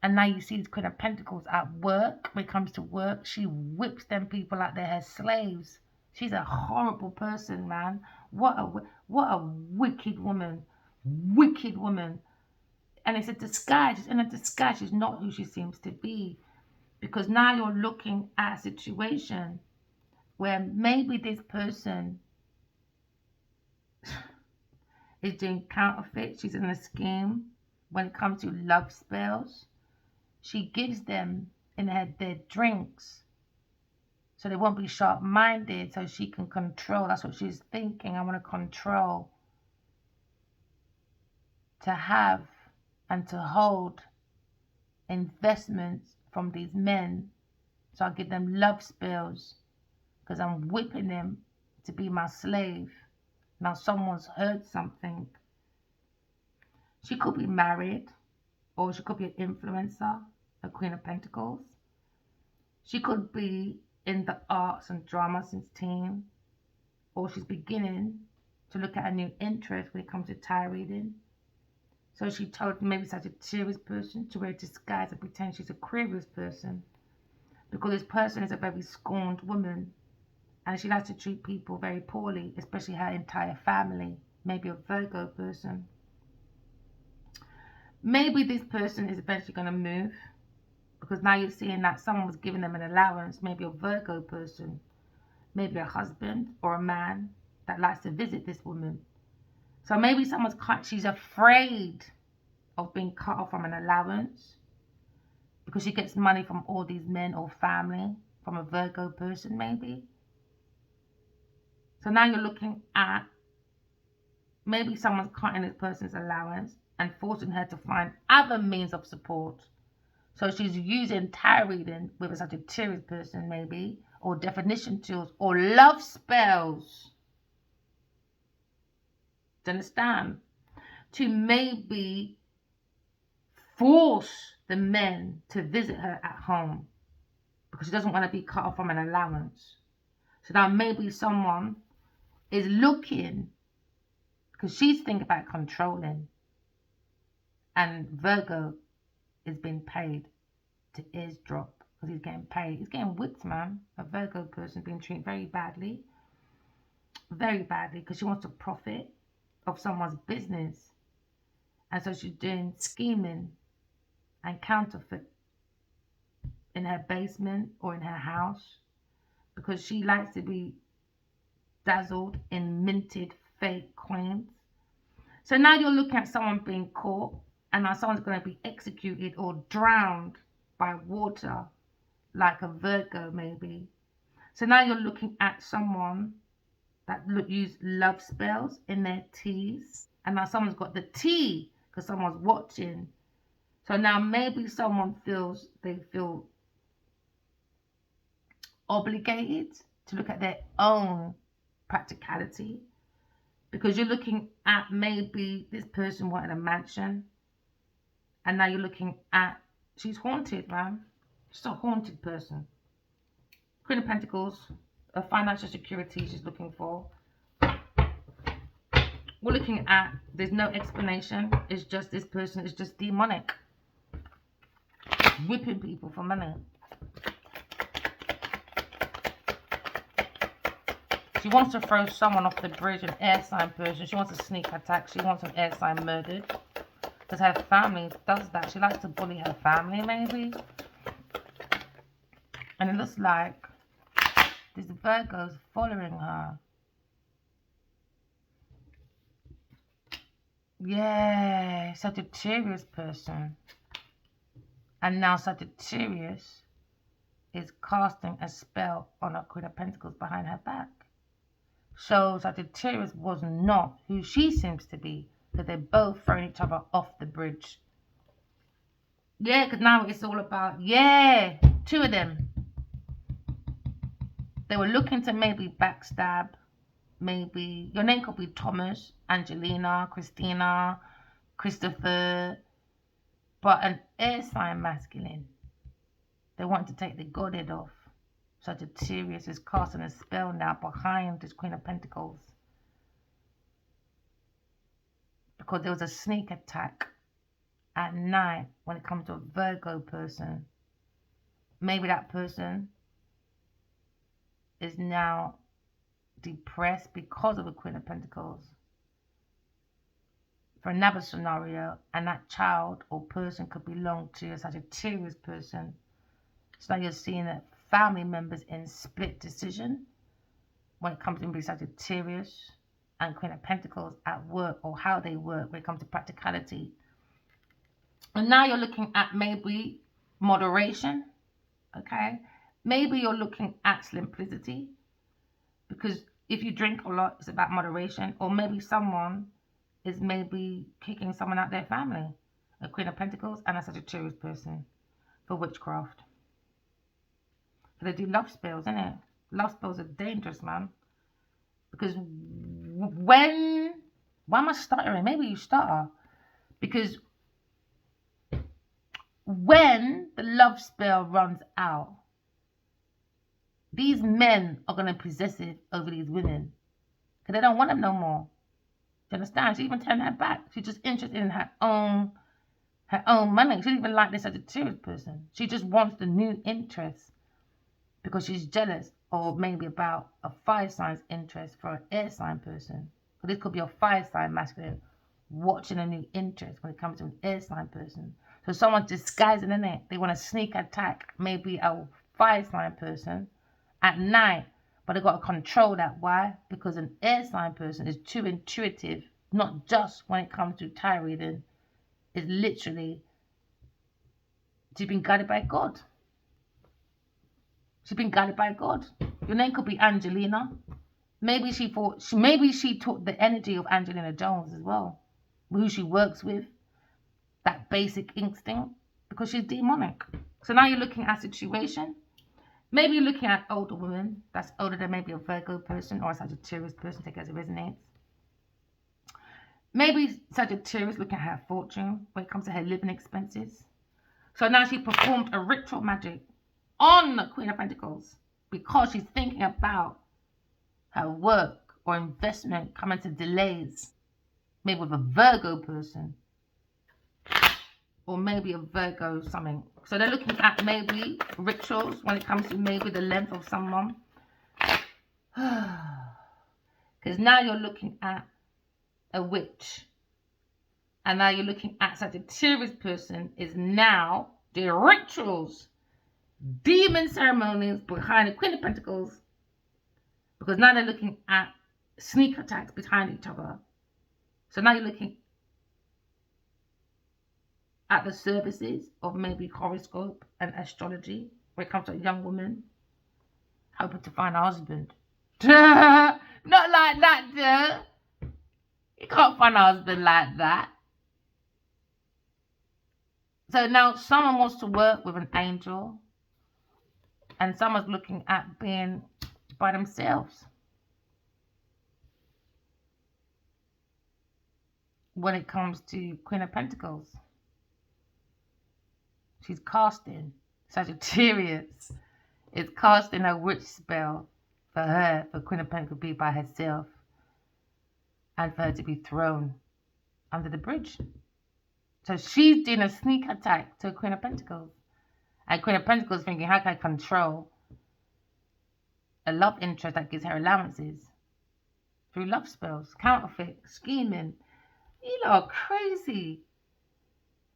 And now you see this Queen of Pentacles at work. When it comes to work, she whips them people like they're her slaves. She's a horrible person, man. What a wicked woman. Wicked woman. And it's a disguise. She's in a disguise. She's not who she seems to be. Because now you're looking at a situation where maybe this person is doing counterfeit. She's in a scheme when it comes to love spells. She gives them in their drinks so they won't be sharp-minded, so she can control. That's what she's thinking. I want to control, to have and to hold investments from these men. So I give them love spells because I'm whipping them to be my slave. Now someone's heard something. She could be married, or she could be an influencer, a Queen of Pentacles. She could be in the arts and drama since teen, or she's beginning to look at a new interest when it comes to tarot reading. So she told maybe Sagittarius person to wear a disguise and pretend she's Aquarius person, because this person is a very scorned woman and she likes to treat people very poorly, especially her entire family. Maybe a Virgo person. Maybe this person is eventually going to move, because now you're seeing that someone was giving them an allowance. Maybe a Virgo person, maybe a husband or a man that likes to visit this woman. So maybe she's afraid of being cut off from an allowance because she gets money from all these men or family, from a Virgo person maybe. So now you're looking at maybe someone's cutting this person's allowance and forcing her to find other means of support. So she's using tarot reading with a Sagittarius person maybe, or definition tools, or love spells. Do you understand? To maybe force the men to visit her at home because she doesn't want to be cut off from an allowance. So now maybe someone is looking, because she's thinking about controlling, and Virgo is being paid to eavesdrop because he's getting paid. He's getting whipped, man. A Virgo person being treated very badly, because she wants to profit of someone's business. And so she's doing scheming and counterfeit in her basement or in her house, because she likes to be dazzled in minted fake coins. So now you're looking at someone being caught, and now someone's going to be executed or drowned by water, like a Virgo maybe. So now you're looking at someone that use love spells in their teas, and now someone's got the tea because someone's watching. So now maybe someone they feel obligated to look at their own practicality, because you're looking at maybe this person wanted a mansion, and now you're looking at, she's haunted, man. She's a haunted person. Queen of Pentacles, a financial security she's looking for. We're looking at, there's no explanation. It's just this person is just demonic, whipping people for money. She wants to throw someone off the bridge, an air sign person. She wants a sneak attack. She wants an air sign murdered. Because her family does that. She likes to bully her family, maybe. And it looks like this Virgo's following her. Yeah, Sagittarius person. And now Sagittarius is casting a spell on a Queen of Pentacles behind her back. So Sagittarius was not who she seems to be, because they're both throwing each other off the bridge. Yeah, because now it's all about, yeah, two of them. They were looking to maybe backstab, maybe, your name could be Thomas, Angelina, Christina, Christopher, but an air sign masculine. They want to take the godhead off. Sagittarius is casting a spell now behind this Queen of Pentacles. Because there was a sneak attack at night when it comes to a Virgo person. Maybe that person is now depressed because of the Queen of Pentacles. For another scenario, and that child or person could belong to a Sagittarius person. So now you're seeing that family members in split decision when it comes to being Sagittarius and Queen of Pentacles at work, or how they work when it comes to practicality. And now you're looking at maybe moderation, okay? Maybe you're looking at simplicity, because if you drink a lot, it's about moderation. Or maybe someone is maybe kicking someone out their family, a Queen of Pentacles and a Sagittarius person, for witchcraft. So they do love spells, innit? Love spells are dangerous, man. Because why am I stuttering? Maybe you stutter. Because when the love spell runs out, these men are going to be possessive over these women. Because they don't want them no more. Do you understand? She even turned her back. She's just interested in her own money. She doesn't even like this Sagittarius person. She just wants the new interest because she's jealous, or maybe about a fire sign's interest for an air sign person. So this could be a fire sign masculine watching a new interest when it comes to an air sign person. So someone's disguising in it. They want to sneak attack maybe a fire sign person at night, but they've got to control that. Why? Because an air sign person is too intuitive, not just when it comes to tarot reading. It's literally, she's been guided by God. She's been guided by God. Your name could be Angelina. Maybe she took the energy of Angelina Jones as well, who she works with, that basic instinct, because she's demonic. So now you're looking at a situation. Maybe you're looking at older women that's older than maybe a Virgo person or a Sagittarius person, take it as it resonates. Maybe Sagittarius looking at her fortune when it comes to her living expenses. So now she performed a ritual magic on the Queen of Pentacles because she's thinking about her work or investment coming to delays. Maybe with a Virgo person. Or maybe a Virgo something. So they're looking at maybe rituals when it comes to maybe the length of someone. Because now you're looking at a witch. And now you're looking at Sagittarius person is now the rituals, demon ceremonies behind the Queen of Pentacles. Because now they're looking at sneak attacks behind each other. So now you're looking at the services of maybe horoscope and astrology when it comes to a young woman hoping to find a husband. Not like that, duh. You can't find a husband like that. So now someone wants to work with an angel, and someone's looking at being by themselves. When it comes to Queen of Pentacles, she's casting Sagittarius. It's casting a witch spell for her, for Queen of Pentacles to be by herself, and for her to be thrown under the bridge. So she's doing a sneak attack to Queen of Pentacles. And Queen of Pentacles thinking, how can I control a love interest that gives her allowances? Through love spells, counterfeit, scheming. You lot are crazy.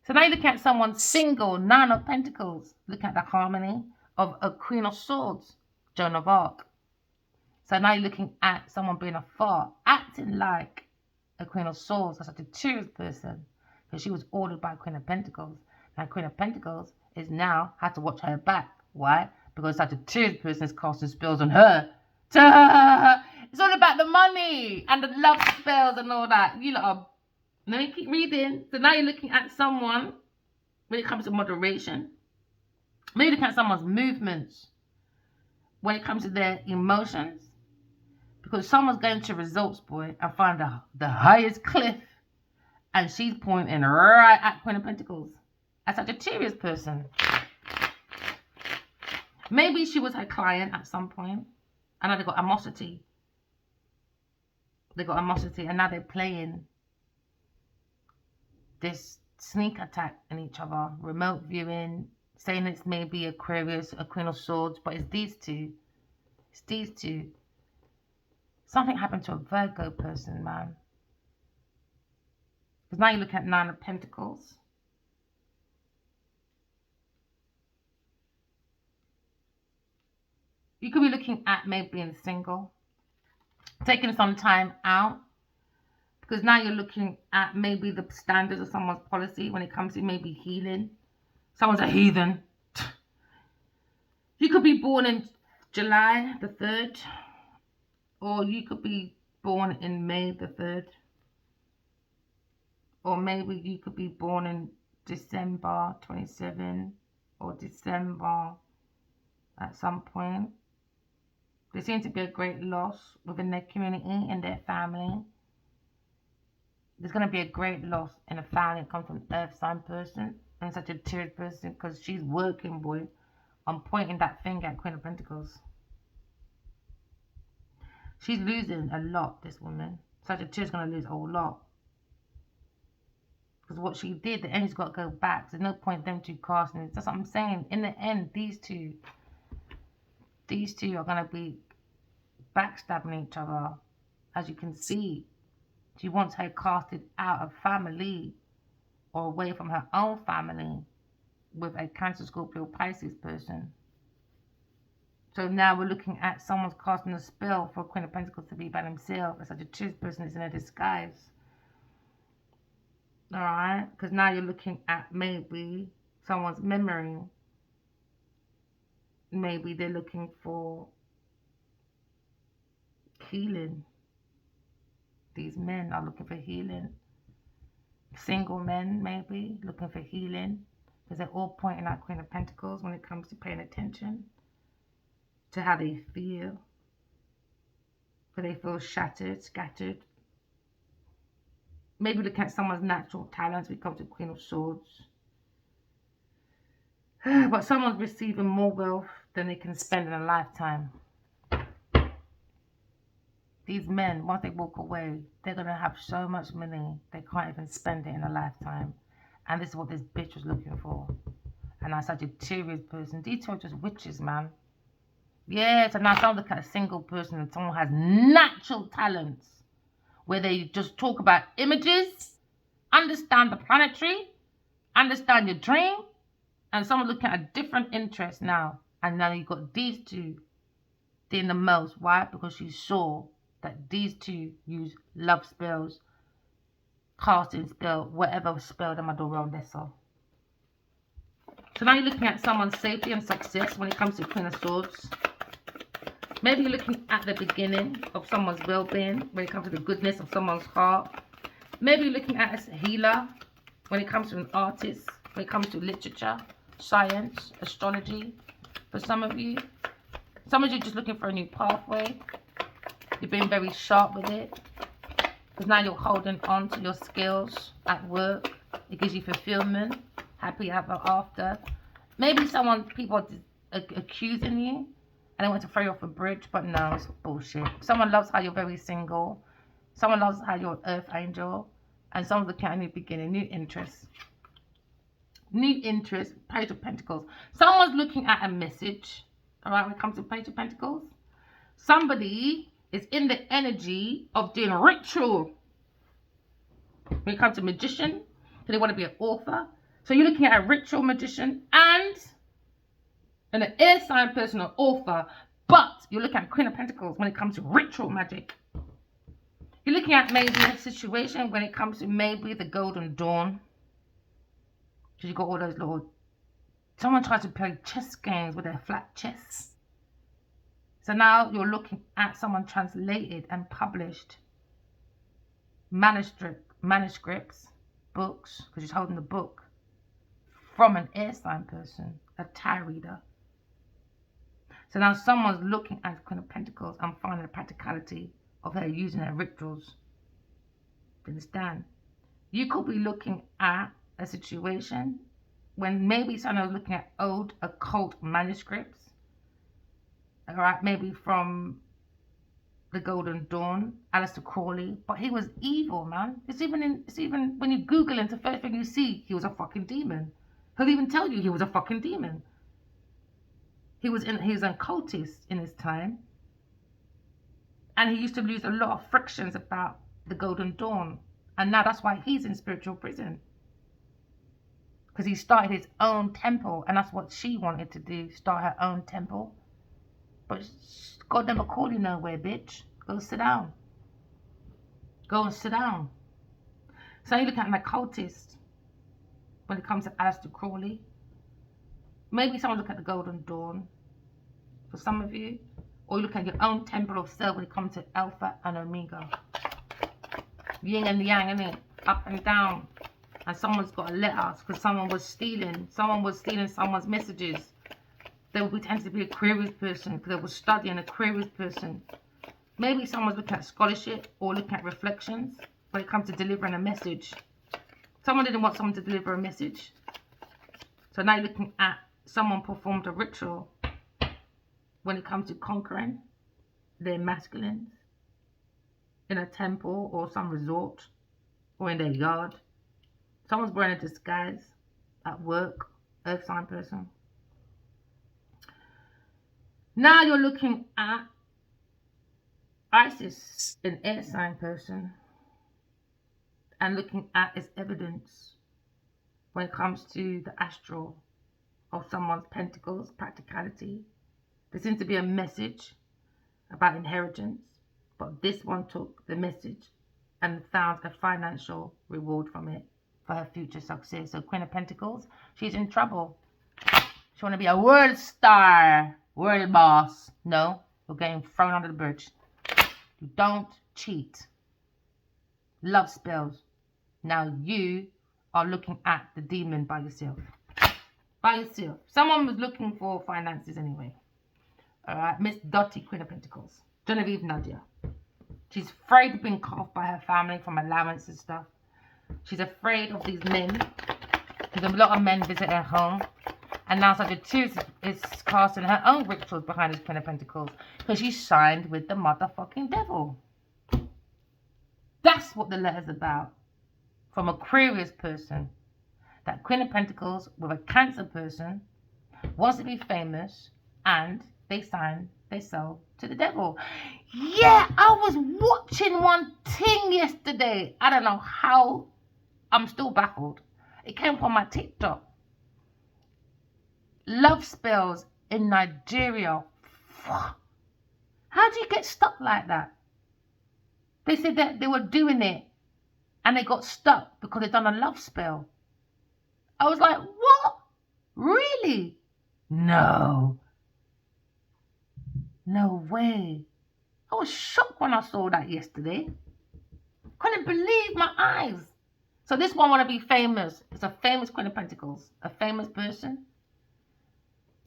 So now you're looking at someone single, Nine of Pentacles. Look at the harmony of a Queen of Swords, Joan of Arc. So now you're looking at someone being afar, acting like a Queen of Swords, a Sagittarius person, because she was ordered by Queen of Pentacles. Now Queen of Pentacles is now had to watch her back. Why? Because Sagittarius person is casting spells on her. It's all about the money and the love spells and all that. You lot are. Let me keep reading. So now you're looking at someone when it comes to moderation. Maybe looking at someone's movements when it comes to their emotions. Because someone's going to results, boy, and find the highest cliff. And she's pointing right at Queen of Pentacles. A Sagittarius person. Maybe she was her client at some point. And now they got animosity. They got animosity. And now they're playing this sneak attack in each other. Remote viewing. Saying it's maybe Aquarius, a Queen of Swords. But it's these two. It's these two. Something happened to a Virgo person, man. Because now you look at Nine of Pentacles. You could be looking at maybe being single. Taking some time out. Because now you're looking at maybe the standards of someone's policy when it comes to maybe healing. Someone's a heathen. You could be born in July the 3rd. Or you could be born in May the 3rd. Or maybe you could be born in December 27. Or December at some point. There seems to be a great loss within their community and their family. There's going to be a great loss in a family that comes from an earth sign person and such a Sagittarius person, because she's working, boy, on pointing that finger at Queen of Pentacles. She's losing a lot, this woman. Sagittarius is going to lose a whole lot. Because what she did, the energy's got to go back. There's no point them two casting. That's what I'm saying. In the end, these two are going to be backstabbing each other. As you can see, she wants her casted out of family or away from her own family with a Cancer, Scorpio, Pisces person. So now we're looking at someone's casting a spell for Queen of Pentacles to be by themselves. A Sagittarius person is in a disguise. Alright? Because now you're looking at maybe someone's memory. Maybe they're looking for healing. These men are looking for healing. Single men, maybe, looking for healing. Because they're all pointing at Queen of Pentacles when it comes to paying attention to how they feel. Where they feel shattered, scattered. Maybe looking at someone's natural talents when it comes to Queen of Swords. But someone's receiving more wealth than they can spend in a lifetime. These men, once they walk away, they're going to have so much money, they can't even spend it in a lifetime. And this is what this bitch was looking for. And I'm such a Sagittarius person. These two are just witches, man. Yeah, so now don't look at a single person and someone has natural talents. Where they just talk about images, understand the planetary, understand your dream. And someone looking at a different interest now. And now you've got these two doing the most. Why? Because you saw that these two use love spells, casting spell, whatever spell them I do around this. So now you're looking at someone's safety and success when it comes to Queen of Swords. Maybe you're looking at the beginning of someone's well-being when it comes to the goodness of someone's heart. Maybe you're looking at a healer when it comes to an artist, when it comes to literature, science, astrology. For some of you just looking for a new pathway. You're being very sharp with it. Because now you're holding on to your skills at work. It gives you fulfillment, happy ever after. Maybe people are accusing you and they want to throw you off a bridge, but no, it's bullshit. Someone loves how you're very single. Someone loves how you're an earth angel. And someone's looking at a new beginning, new interest. New interest, Page of Pentacles. Someone's looking at a message. Alright, when it comes to Page of Pentacles. Somebody is in the energy of doing a ritual. When it comes to magician, do they want to be an author? So you're looking at a ritual magician and an air sign person or author, but you're looking at Queen of Pentacles when it comes to ritual magic. You're looking at maybe a situation when it comes to maybe the Golden Dawn. Because you've got all those little... Someone tries to play chess games with their flat chests. So now you're looking at someone translated and published manuscripts, books, because she's holding the book, from an air sign person, a tarot reader. So now someone's looking at the Queen of Pentacles and finding the practicality of her using her rituals. Do you understand? You could be looking at a situation when maybe someone was looking at old occult manuscripts. All right, maybe from the Golden Dawn, Aleister Crowley, but he was evil, man. It's even when you Google him, the first thing you see, he was a fucking demon. He'll even tell you he was a fucking demon. He was an occultist in his time, and he used to lose a lot of frictions about the Golden Dawn, and now that's why he's in spiritual prison, because he started his own temple, and that's what she wanted to do, start her own temple. But God never called you nowhere, bitch. Go sit down. Go and sit down. So you look at an occultist when it comes to Aleister Crowley. Maybe someone look at the Golden Dawn for some of you. Or you look at your own temple of self when it comes to Alpha and Omega. Yin and Yang, innit? Up and down. And someone's got a letter because someone was stealing. Someone was stealing someone's messages. They would pretend to be a Aquarius person because they were studying Aquarius person. Maybe someone's looking at scholarship or looking at reflections when it comes to delivering a message. Someone didn't want someone to deliver a message. So now you're looking at someone performed a ritual when it comes to conquering their masculines in a temple or some resort or in their yard. Someone's wearing a disguise at work, earth sign person. Now you're looking at Isis, an air sign person, and looking at its evidence when it comes to the astral of someone's pentacles, practicality. There seems to be a message about inheritance, but this one took the message and found a financial reward from it for her future success. So Queen of Pentacles, she's in trouble. She want to be a world star, world boss. No, you're getting thrown under the bridge. You don't cheat. Love spells. Now you are looking at the demon by yourself. By yourself. Someone was looking for finances anyway. Alright, Miss Dottie, Queen of Pentacles. Genevieve Nadia. She's afraid of being cut off by her family from allowance and stuff. She's afraid of these men. There's a lot of men visit her home. And now Sagittarius is casting her own rituals behind this Queen of Pentacles because she signed with the motherfucking devil. That's what the letter's about. From Aquarius person. That Queen of Pentacles with a Cancer person wants to be famous and they sign their soul to the devil. Yeah, I was watching one thing yesterday. I don't know how. I'm still baffled. It came from my TikTok. Love spells in Nigeria. How do you get stuck like that? They said that they were doing it and they got stuck because they'd done a love spell. I was like, what? Really? No. No way. I was shocked when I saw that yesterday. Couldn't believe my eyes. So this one want to be famous. It's a famous Queen of Pentacles. A famous person.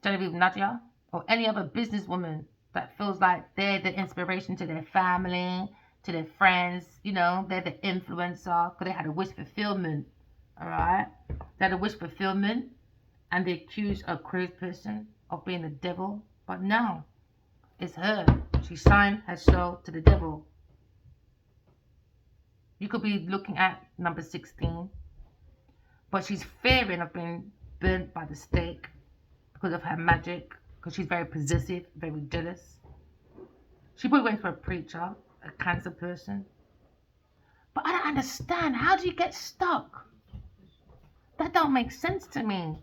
Genevieve Nadia. Or any other businesswoman that feels like they're the inspiration to their family, to their friends. You know, they're the influencer. Because they had a wish fulfillment. Alright? They had a wish fulfillment. And they accused a Aquarius person of being the devil. But no. It's her. She signed her soul to the devil. You could be looking at number 16. But she's fearing of being burnt by the stake because of her magic. Because she's very possessive, very jealous. She probably went for a preacher, a Cancer person. But I don't understand. How do you get stuck? That don't make sense to me.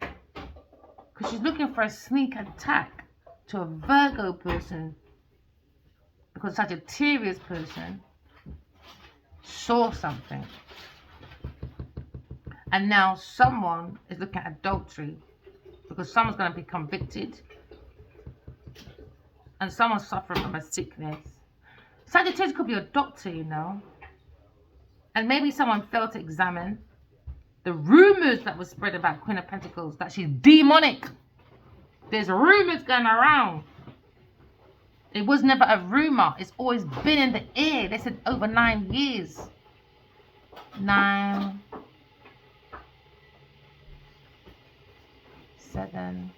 Because she's looking for a sneak attack to a Virgo person. Because Sagittarius person saw something. And now someone is looking at adultery. Because someone's going to be convicted. And someone's suffering from a sickness. Sagittarius could be a doctor, you know. And maybe someone failed to examine the rumors that were spread about Queen of Pentacles, that she's demonic. There's rumors going around. It was never a rumor. It's always been in the air. They said over 9 years. 9, 7.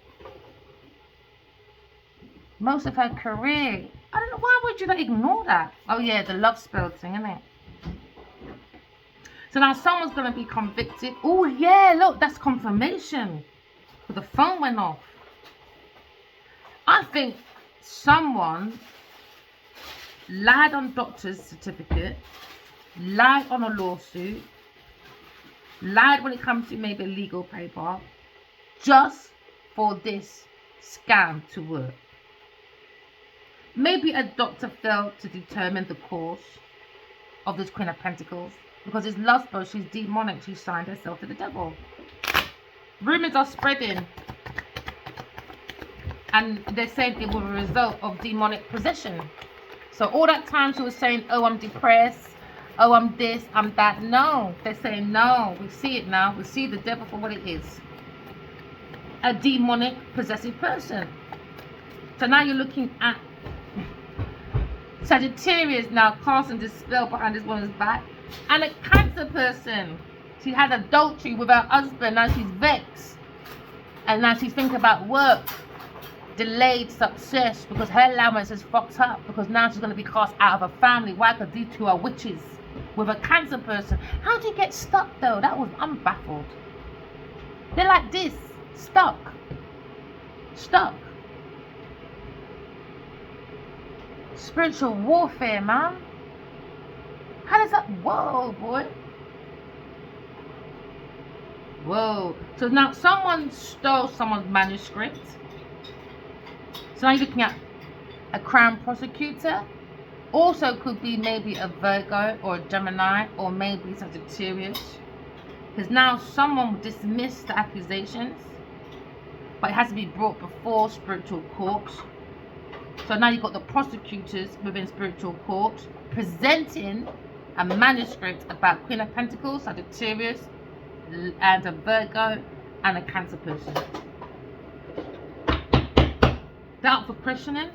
Most of her career. I don't know, why would you not ignore that? Oh yeah, the love spell thing, isn't it? So now someone's going to be convicted. Oh yeah, look, that's confirmation. But the phone went off. I think someone lied on doctor's certificate, lied on a lawsuit, lied when it comes to maybe a legal paper, just for this scam to work. Maybe a doctor failed to determine the cause of this Queen of Pentacles. Because it's love spell, she's demonic, she signed herself to the devil. Rumors are spreading. And they're saying it was a result of demonic possession. So all that time she was saying, oh, I'm depressed. Oh, I'm this, I'm that. No, they're saying no. We see it now. We see the devil for what it is. A demonic possessive person. So now you're looking at Sagittarius now casting this spell behind this woman's back. And a Cancer person. She had adultery with her husband. Now she's vexed. And now she's thinking about work. Delayed success because her allowance is fucked up. Because now she's going to be cast out of her family. Why? Because these two are witches. With a Cancer person. How do you get stuck though? I'm baffled. They're like this. Stuck. Stuck. Spiritual warfare, man. How does that... Whoa, boy. Whoa. So now someone stole someone's manuscript. So now you're looking at a crown prosecutor. Also could be maybe a Virgo or a Gemini or maybe Sagittarius. Because now someone will dismiss the accusations. But it has to be brought before spiritual court. So now you've got the prosecutors within spiritual court presenting a manuscript about Queen of Pentacles, Sagittarius, and a Virgo, and a Cancer person. Doubt for questioning.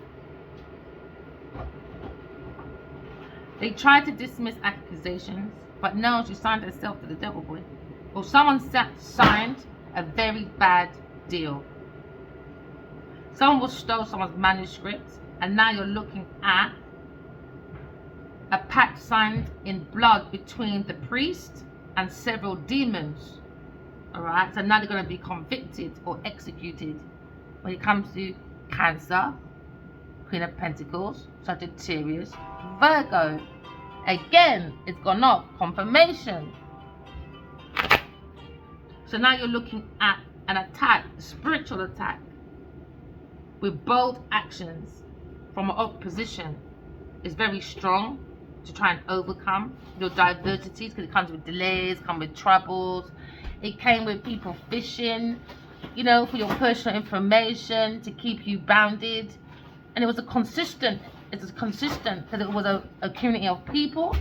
They tried to dismiss accusations, but no, she signed herself to the devil, boy. Or someone signed a very bad deal. Someone will stole someone's manuscript, and now you're looking at a pact signed in blood between the priest and several demons. Alright, so now they're going to be convicted or executed when it comes to Cancer, Queen of Pentacles, Sagittarius, Virgo. Again, it's gone off. Confirmation. So now you're looking at an attack, a spiritual attack, with bold actions from an opposition. Is very strong to try and overcome your diversities, because it comes with delays, comes with troubles. It came with people fishing, you know, for your personal information to keep you bounded. And it was consistent because it was a community of people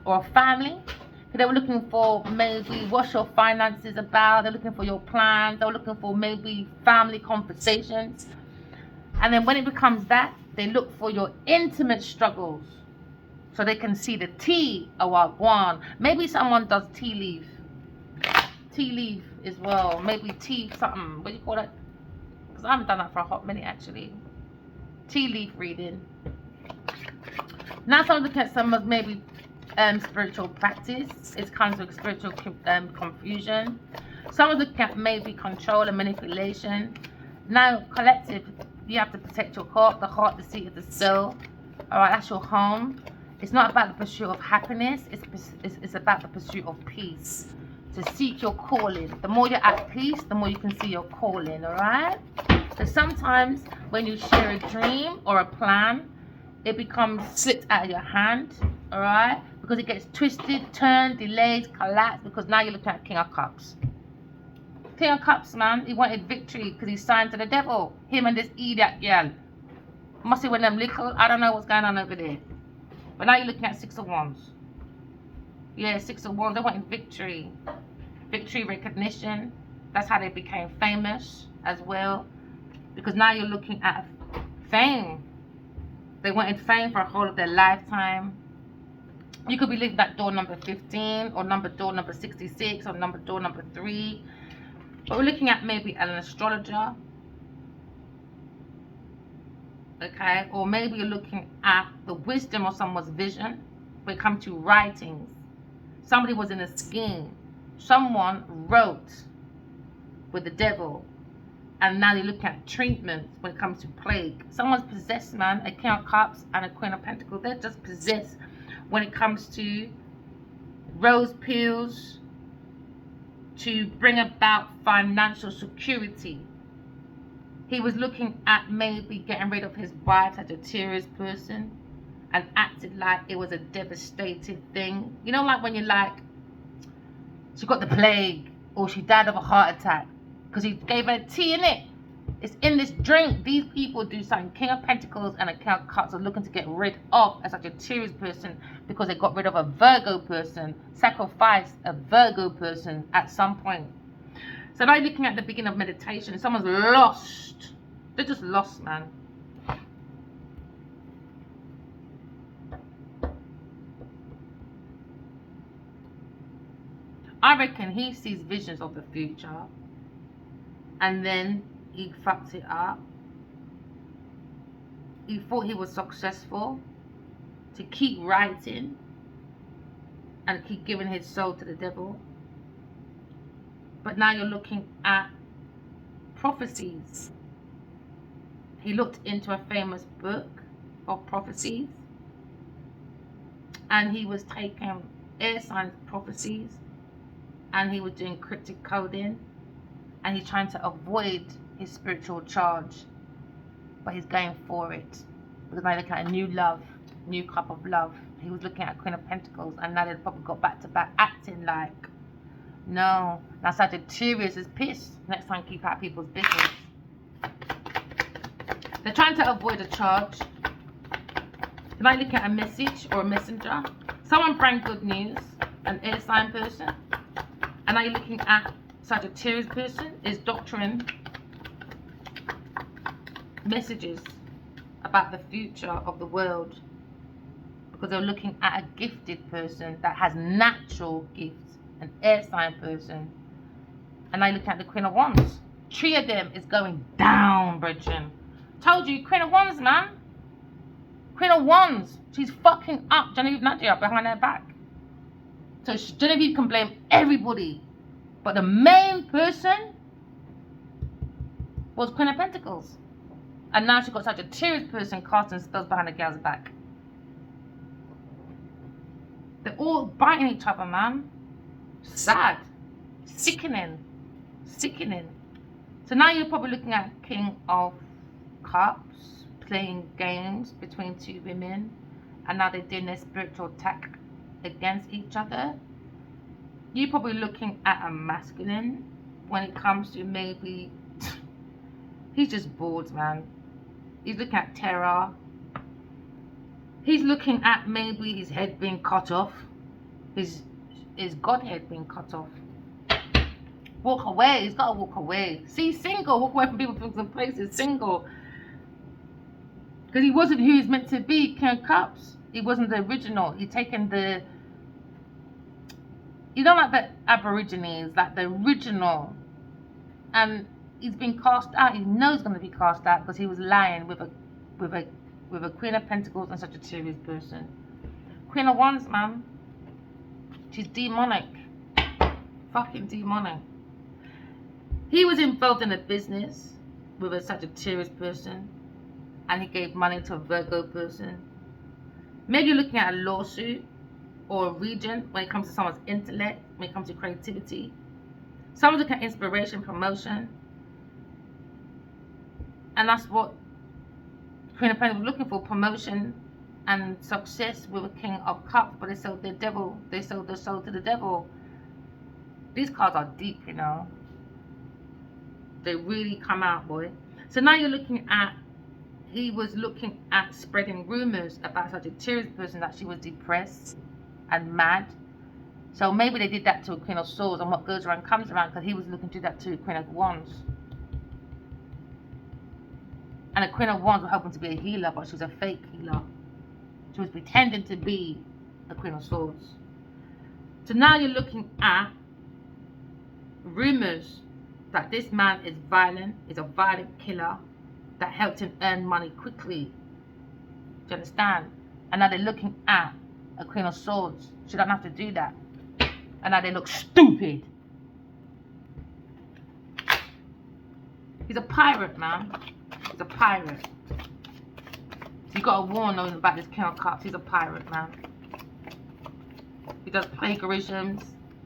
or a family. They were looking for maybe what's your finances about. They're looking for your plans. They're looking for maybe family conversations. And then when it becomes that, they look for your intimate struggles. So they can see the tea of one. Maybe someone does tea leaf. Tea leaf as well. Maybe tea something. What do you call that? Because I haven't done that for a hot minute actually. Tea leaf reading. Now someone's looking at someone's maybe spiritual practice. It's kind of spiritual confusion. Someone's looking at maybe control and manipulation. Now collective, you have to protect your heart, the seat of the soul. Alright, that's your home. It's not about the pursuit of happiness, it's about the pursuit of peace. to seek your calling. The more you're at peace, the more you can see your calling, all right? So sometimes when you share a dream or a plan, it becomes slipped out of your hand, all right? Because it gets twisted, turned, delayed, collapsed, because now you're looking at King of Cups. King of Cups, man, he wanted victory because he signed to the devil. Him and this idiot girl. Must be when them little, I don't know what's going on over there. But now you're looking at Six of Wands. Yeah, Six of Wands, they wanted victory. Victory, recognition. That's how they became famous as well. Because now you're looking at fame. They wanted fame for a whole of their lifetime. You could be living at door number 15 or door number 66 or door number 3. But we're looking at maybe an astrologer. Okay, or maybe you're looking at the wisdom of someone's vision when it comes to writings. Somebody was in a scheme. Someone wrote with the devil. And now you're looking at treatments when it comes to plague. Someone's possessed, man. A King of Cups and a Queen of Pentacles. They're just possessed when it comes to rose pills to bring about financial security. He was looking at maybe getting rid of his wife, Sagittarius person, and acted like it was a devastating thing. You know, like when you're like, she got the plague or she died of a heart attack because he gave her tea in it. It's in this drink. These people do something. King of Pentacles and a King of Cups are looking to get rid of a Sagittarius person because they got rid of a Virgo person, sacrificed a Virgo person at some point. So now you're looking at the beginning of meditation. Someone's lost. They're just lost, man. I reckon he sees visions of the future. And then he fucked it up. He thought he was successful to keep writing and keep giving his soul to the devil. But now you're looking at prophecies. He looked into a famous book of prophecies. And he was taking air signs prophecies. And he was doing cryptic coding. And he's trying to avoid his spiritual charge. But he's going for it. Because now you're looking at a new love. New cup of love. He was looking at Queen of Pentacles. And now they've probably got back to back acting like, no. Now Sagittarius is pissed. Next time keep out people's business. They're trying to avoid a charge. Can I look at a message or a messenger? Someone bring good news. An air sign person. And now you're looking at Sagittarius person is doctrine. Messages about the future of the world. Because they're looking at a gifted person that has natural gifts. An air sign person. And I look at the Queen of Wands. 3 of them is going down, brethren. Told you, Queen of Wands, man. Queen of Wands. She's fucking up Genevieve Nadia behind her back. So Genevieve can blame everybody. But the main person was Queen of Pentacles. And now she's got such a Sagittarius person casting spells behind the girl's back. They're all biting each other, man. Sad. Sickening. Sickening. So now you're probably looking at King of Cups playing games between 2 women. And now they're doing their spiritual attack against each other. You're probably looking at a masculine when it comes to maybe... He's just bored, man. He's looking at terror. He's looking at maybe his head being cut off. His godhead being cut off. Walk away. He's got to walk away. See, single. Walk away from people, things and places. Single. Because he wasn't who he's meant to be. King of Cups. He wasn't the original. He'd taken the... You know, like the Aborigines, like the original. And he's been cast out. He knows he's going to be cast out because he was lying with a Queen of Pentacles and Sagittarius person. Queen of Wands, man. She's demonic. Fucking demonic. He was involved in a business with a Sagittarius person. And he gave money to a Virgo person. Maybe you're looking at a lawsuit. or a regent when it comes to someone's intellect, when it comes to creativity. Someone's looking at inspiration, promotion. And that's what Queen of Pentacles was looking for, promotion and success with a King of Cups. But they sold their devil. They sold their soul to the devil. These cards are deep, you know. They really come out, boy. So now you're looking at, he was looking at spreading rumors about Sagittarius person that she was depressed and mad. So maybe they did that to a Queen of Swords, and what goes around comes around, because he was looking to do that to a Queen of Wands. And a Queen of Wands was hoping to be a healer, but she was a fake healer. She was pretending to be a Queen of Swords. So now you're looking at rumors that this man is violent, is a violent killer that helped him earn money quickly. Do you understand? And now they're looking at a Queen of Swords. She don't have to do that. And now they look stupid. He's a pirate, man. He's a pirate. So you got to warn them about this King of Cups. He's a pirate, man. He does plagiarisms.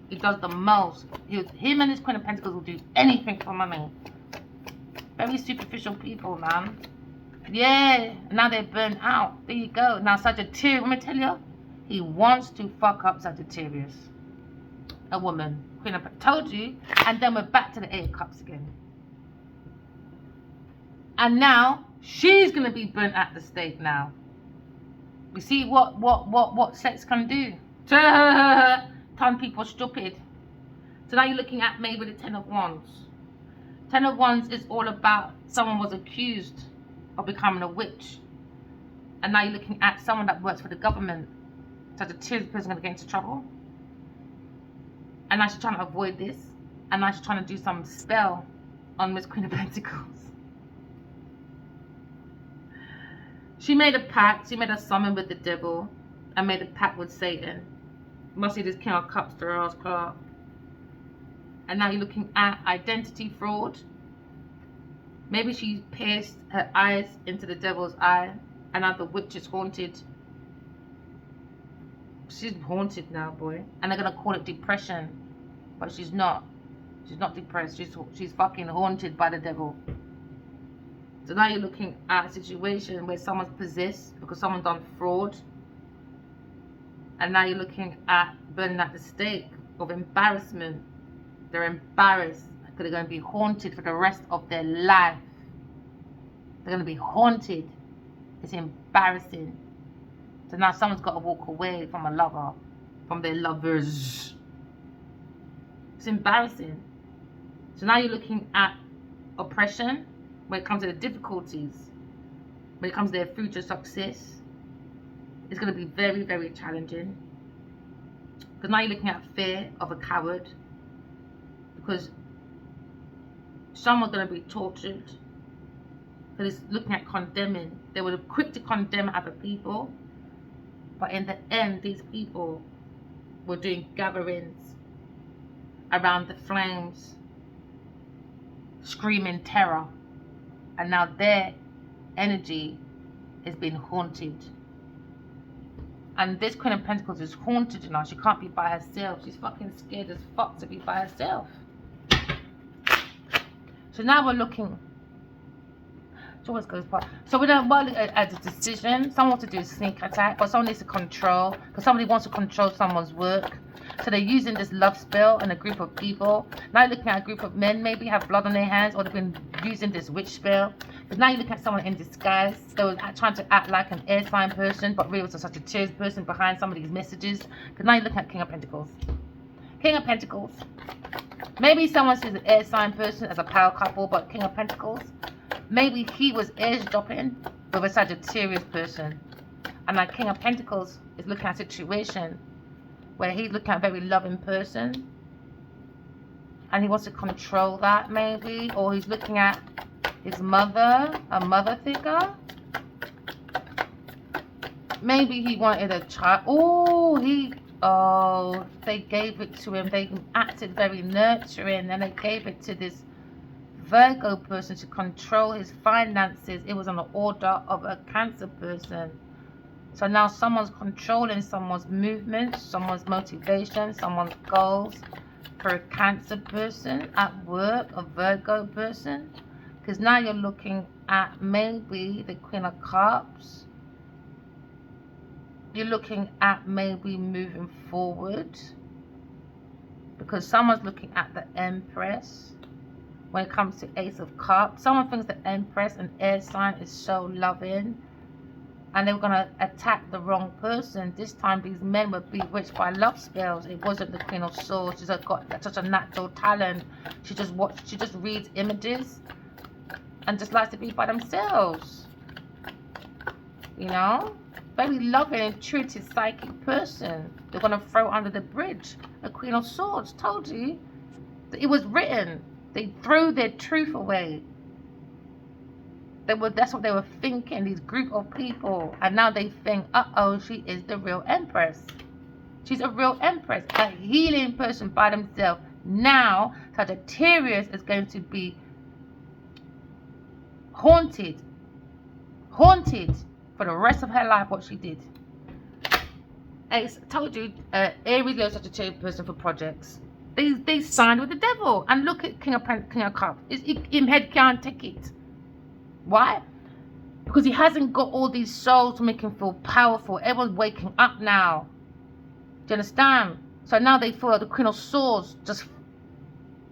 He does the most. Him and his Queen of Pentacles will do anything for money. Very superficial people, man. Yeah, now they're burnt out. There you go. Now Sagittarius, let me tell you, he wants to fuck up Sagittarius. A woman. Queen of told you. And then we're back to the 8 of Cups again. And now she's gonna be burnt at the stake now. You see what sex can do. Turn people stupid. So now you're looking at maybe the 10 of Wands. 10 of Wands is all about someone was accused of becoming a witch. And now you're looking at someone that works for the government. So the Sagittarius person going to get into trouble. And now she's trying to avoid this. And now she's trying to do some spell on Miss Queen of Pentacles. She made a pact. She made a summon with the devil. And made a pact with Satan. You must see this King of Cups to her ass card. And now you're looking at identity fraud. Maybe she pierced her eyes into the devil's eye. And now the witch is haunted. She's haunted now, boy. And they're going to call it depression. But she's not. She's not depressed. She's fucking haunted by the devil. So now you're looking at a situation where someone's possessed because someone's done fraud. And now you're looking at burning at the stake of embarrassment. They're embarrassed because they're going to be haunted for the rest of their life. They're going to be haunted. It's embarrassing. So now someone's got to walk away from a lover, from their lovers. It's embarrassing. So now you're looking at oppression when it comes to the difficulties, when it comes to their future success. It's going to be very, very challenging. Because now you're looking at fear of a coward. Because someone's going to be tortured. Because it's looking at condemning. They were quick to condemn other people. But in the end, these people were doing gatherings around the flames, screaming terror. And now their energy is being haunted. And this Queen of Pentacles is haunted now. She can't be by herself. She's fucking scared as fuck to be by herself. So now we're looking. So what goes by? So we're looking at a decision. Someone wants to do a sneak attack, or someone needs to control, because somebody wants to control someone's work. So they're using this love spell in a group of people. Now you're looking at a group of men, maybe have blood on their hands, or they've been using this witch spell. Because now you look at someone in disguise. They were trying to act like an air sign person, but really it was a Sagittarius person behind some of these messages. Because now you're looking at King of Pentacles. King of Pentacles. Maybe someone sees an air sign person as a power couple, but King of Pentacles, maybe he was eavesdropping with a Sagittarius person. And now King of Pentacles is looking at a situation where he's looking at a very loving person. And he wants to control that, maybe. Or he's looking at his mother, a mother figure. Maybe he wanted a child. Oh, they gave it to him. They acted very nurturing, and they gave it to this Virgo person to control his finances. It was on the order of a Cancer person. So now someone's controlling someone's movements, someone's motivation, someone's goals. For a Cancer person at work, a Virgo person, because now you're looking at maybe the Queen of Cups. You're looking at maybe moving forward, because someone's looking at the Empress. When it comes to Ace of Cups, someone thinks the Empress, an air sign, is so loving, and they were going to attack the wrong person. This time these men were bewitched by love spells. It wasn't the Queen of Swords. She's got such a natural talent. She just reads images and just likes to be by themselves, you know. Very loving, intuitive, psychic person. They're going to throw under the bridge a Queen of Swords. Told you, it was written. They threw their truth away. That's what they were thinking, these group of people. And now they think, uh-oh, she is the real Empress. She's a real Empress, a healing person by themselves. Now, Sagittarius is going to be haunted for the rest of her life, what she did. I told you, Aries, Leo, Sagittarius person for projects. They signed with the devil. And look at King of Cups. Him head can't take it. Why? Because he hasn't got all these souls to make him feel powerful. Everyone's waking up now. Do you understand? So now they feel like the Queen of Swords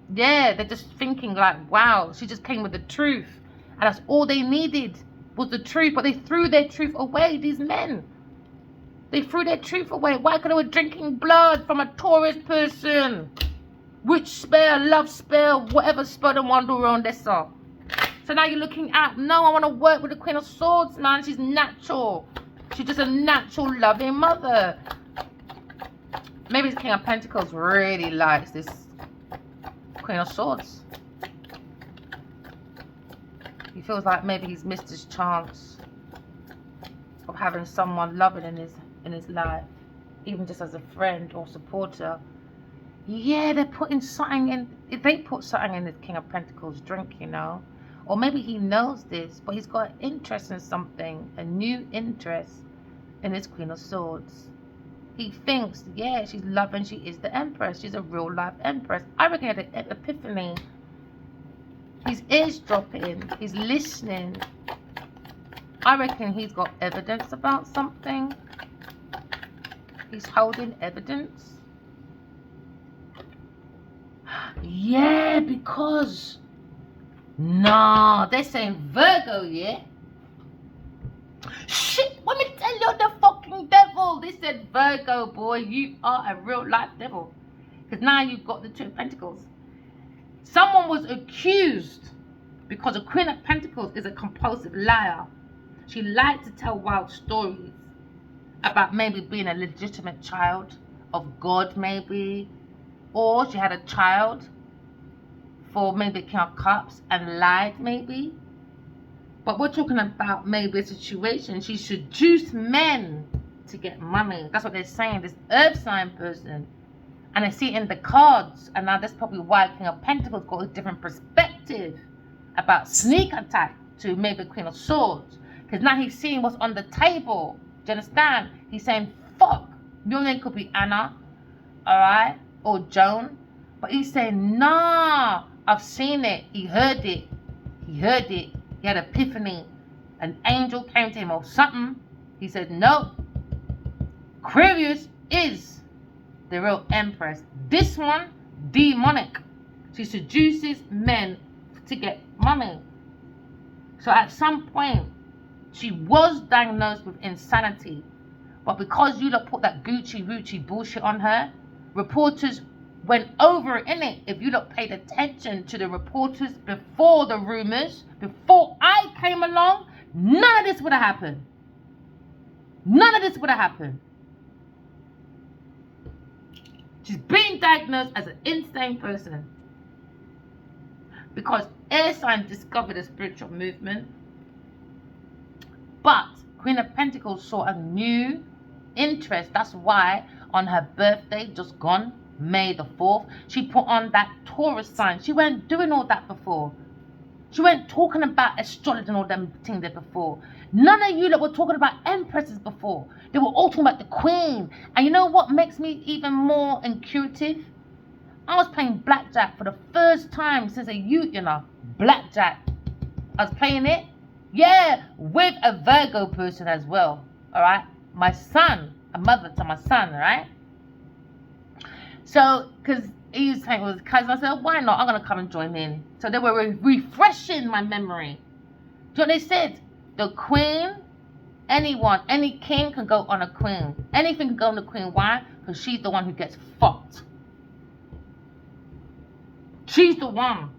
they're just thinking like, wow, she just came with the truth. And that's all they needed was the truth. But they threw their truth away, these men. They threw their truth away. Why? Because they were drinking blood from a Taurus person. Witch spell, love spell, whatever spell they want to do around this song. So now you're looking at, no, I want to work with the Queen of Swords, man. She's natural. She's just a natural, loving mother. Maybe the King of Pentacles really likes this Queen of Swords. He feels like maybe he's missed his chance of having someone loving in his life, even just as a friend or supporter. Yeah, they're putting something in. If they put something in the King of Pentacles drink, you know. Or maybe he knows this, but he's got interest in something, a new interest in his Queen of Swords. He thinks, yeah, she's loving, she is the Empress. She's a real life Empress. I reckon he had an epiphany. He's eavesdropping, he's listening. I reckon he's got evidence about something. He's holding evidence. Yeah, because... Nah, they're saying Virgo, yeah? Shit, let me tell you, the fucking devil. They said Virgo, boy, you are a real life devil. Because now you've got the Two of Pentacles. Someone was accused because a Queen of Pentacles is a compulsive liar. She liked to tell wild stories about maybe being a legitimate child of God, maybe. Or she had a child for maybe King of Cups and lied, maybe. But we're talking about maybe a situation. She seduced men to get money. That's what they're saying. This earth sign person. And I see it in the cards. And now that's probably why King of Pentacles got a different perspective about sneak attack to maybe Queen of Swords. Because now he's seeing what's on the table. Do you understand? He's saying, fuck. Your name could be Anna. Alright? Or Joan. But he's saying, nah. I've seen it. He heard it. He heard it. He had an epiphany. An angel came to him or something. He said, no. Aquarius is the real Empress. This one, demonic. She seduces men to get money. So at some point, she was diagnosed with insanity. But because you lot put that Gucci bullshit on her, reporters went over it, innit? If you lot paid attention to the reporters before the rumors, before I came along, none of this would have happened. None of this would have happened. She's being diagnosed as an insane person. Because air signs discovered a spiritual movement. But Queen of Pentacles saw a new interest. That's why on her birthday, just gone, May the 4th, she put on that Taurus sign. She weren't doing all that before. She went talking about astrology and all them things there before. None of you that were talking about empresses before. They were all talking about the queen. And you know what makes me even more intuitive? I was playing blackjack for the first time since a youth, you know. Blackjack. I was playing it. Yeah, with a Virgo person as well. Alright? My son. A mother to my son, alright? So, because he was saying it was his cousin, I said, why not? I'm going to come and join in. So they were refreshing my memory. Do you know what they said? The queen, anyone, any king can go on a queen. Anything can go on the queen. Why? Because she's the one who gets fucked. She's the one.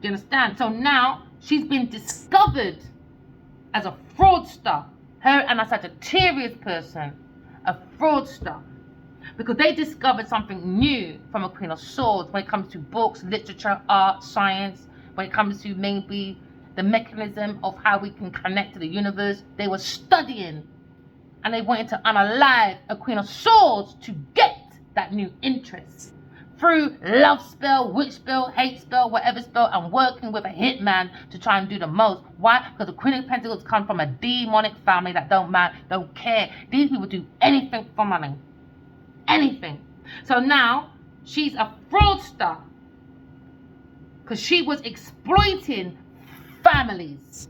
Do you understand? So now she's been discovered as a fraudster. Her and a Sagittarius person, a fraudster. Because they discovered something new from a Queen of Swords when it comes to books, literature, art, science, when it comes to maybe the mechanism of how we can connect to the universe. They were studying and they wanted to unalive a Queen of Swords to get that new interest. Through love spell, witch spell, hate spell, whatever spell, and working with a hitman to try and do the most. Why? Because the Queen of Pentacles come from a demonic family that don't care. These people do anything for money. Anything. So now she's a fraudster because she was exploiting families,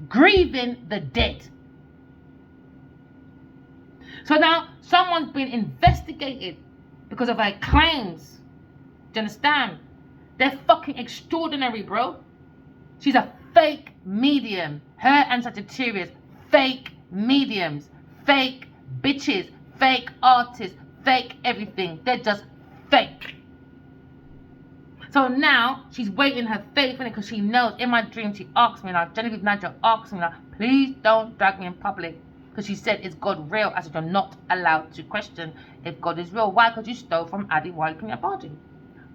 grieving the dead. So now someone's been investigated because of her claims. Do you understand? They're fucking extraordinary, bro. She's a fake medium. Her and Sagittarius, fake mediums, fake bitches, fake artists, fake everything. They're just fake. So now she's waiting her faith in it because she knows. In my dream, she asked me, now Genevieve Nigel asked me, now please don't drag me in public. Because she said, is God real? I said, you're not allowed to question if God is real. Why? Because you stole from Adi Wali Kunyabaji.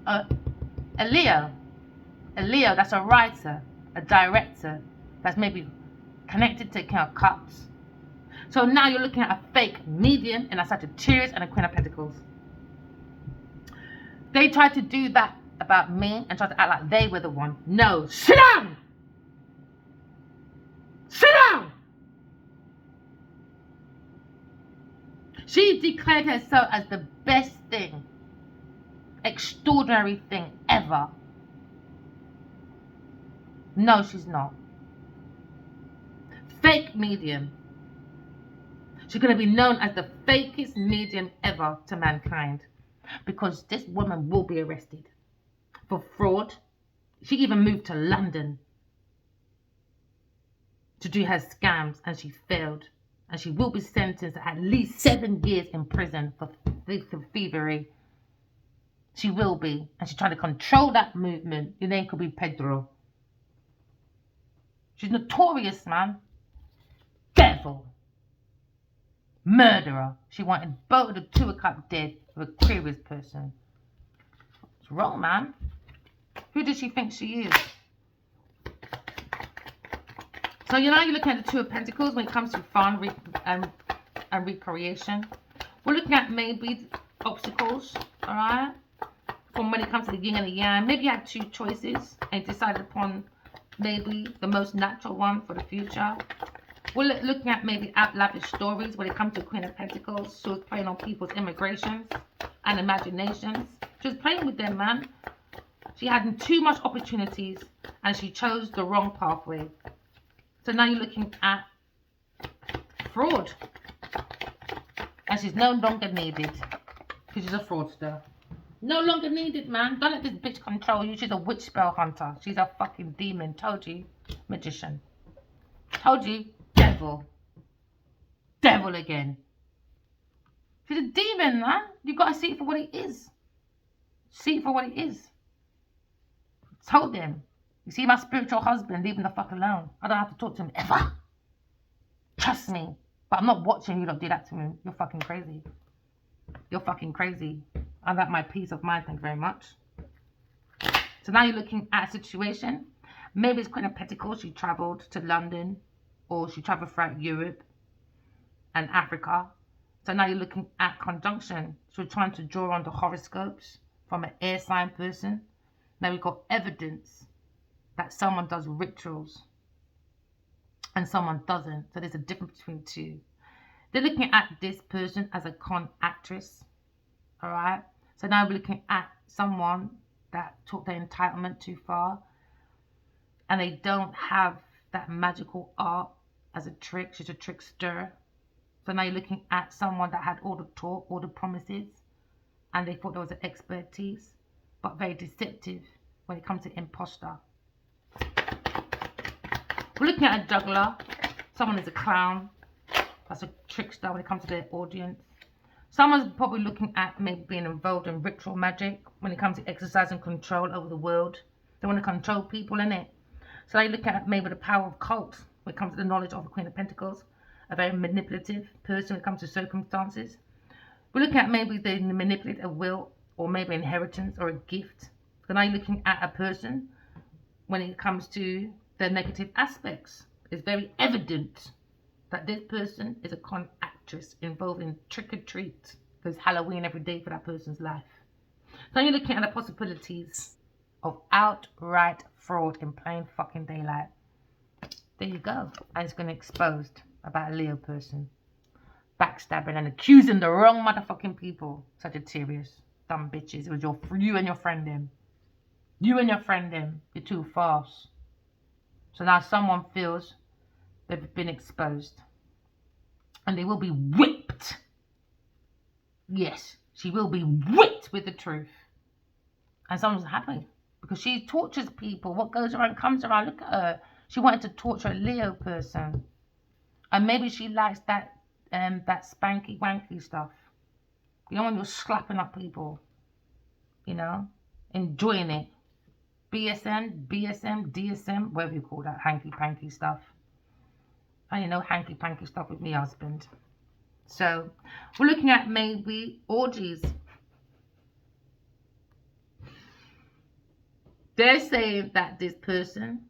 A Leo, that's a writer, a director, that's maybe connected to King of Cups. So now you're looking at a fake medium and a Sagittarius and a Queen of Pentacles. They tried to do that about me and tried to act like they were the one. No, sit down! Sit down! She declared herself as the best thing, extraordinary thing ever. No, she's not. Fake medium. She's going to be known as the fakest medium ever to mankind. Because this woman will be arrested for fraud. She even moved to London to do her scams and she failed. And she will be sentenced to at least 7 years in prison for thievery. She will be. And she's trying to control that movement. Your name could be Pedro. She's notorious, man. Devil. Murderer. She wanted both of the Two of Cups dead with a Aquarius person. It's wrong, man. Who does she think she is? So you know you're looking at the Two of Pentacles when it comes to fun and recreation. We're looking at maybe obstacles, alright? From when it comes to the yin and the yang. Maybe you had 2 choices and decided upon maybe the most natural one for the future. We're looking at maybe outlandish stories when it comes to Queen of Pentacles. She was playing on people's imaginations and imaginations. She was playing with them, man. She had too much opportunities and she chose the wrong pathway. So now you're looking at fraud. And she's no longer needed. Because she's a fraudster. No longer needed, man. Don't let this bitch control you. She's a witch spell hunter. She's a fucking demon. Told you. Magician. Told you. Devil. Devil again. She's a demon, man. You got to see it for what it is. See it for what it is. Told them. You see my spiritual husband, leave him the fuck alone. I don't have to talk to him ever. Trust me. But I'm not watching you not do that to me. You're fucking crazy. You're fucking crazy. I like my peace of mind, thank you very much. So now you're looking at a situation. Maybe it's Queen of Pentacles. She travelled to London. Or she travelled throughout Europe and Africa. So now you're looking at conjunction. So you're trying to draw on the horoscopes from an air sign person. Now we've got evidence that someone does rituals and someone doesn't. So there's a difference between two. They're looking at this person as a con actress. All right. So now we're looking at someone that took their entitlement too far and they don't have that magical art as a trick. She's a trickster. So now you're looking at someone that had all the talk, all the promises, and they thought there was an expertise, but very deceptive when it comes to imposter. We're looking at a juggler. Someone is a clown. That's a trickster when it comes to their audience. Someone's probably looking at maybe being involved in ritual magic when it comes to exercising control over the world. They want to control people, innit? So they look at maybe the power of cults when it comes to the knowledge of the Queen of Pentacles. A very manipulative person when it comes to circumstances. We're looking at maybe they manipulate a will or maybe inheritance or a gift. So now you're looking at a person when it comes to their negative aspects. It's very evident that this person is a con actress involved in trick or treat. There's Halloween every day for that person's life. So you're looking at the possibilities of outright fraud in plain fucking daylight. There you go. And it's going to expose about a Leo person. Backstabbing and accusing the wrong motherfucking people. Sagittarius. Dumb bitches. It was you and your friend them. You and your friend them. You're too fast. So now someone feels they've been exposed. And they will be whipped. Yes, she will be whipped with the truth. And someone's happy. Because she tortures people. What goes around comes around. Look at her. She wanted to torture a Leo person. And maybe she likes that spanky wanky stuff. You know, when you're slapping up people. You know? Enjoying it. BSM, DSM, whatever you call that hanky panky stuff. I know hanky panky stuff with my husband. So we're looking at maybe orgies. They're saying that this person,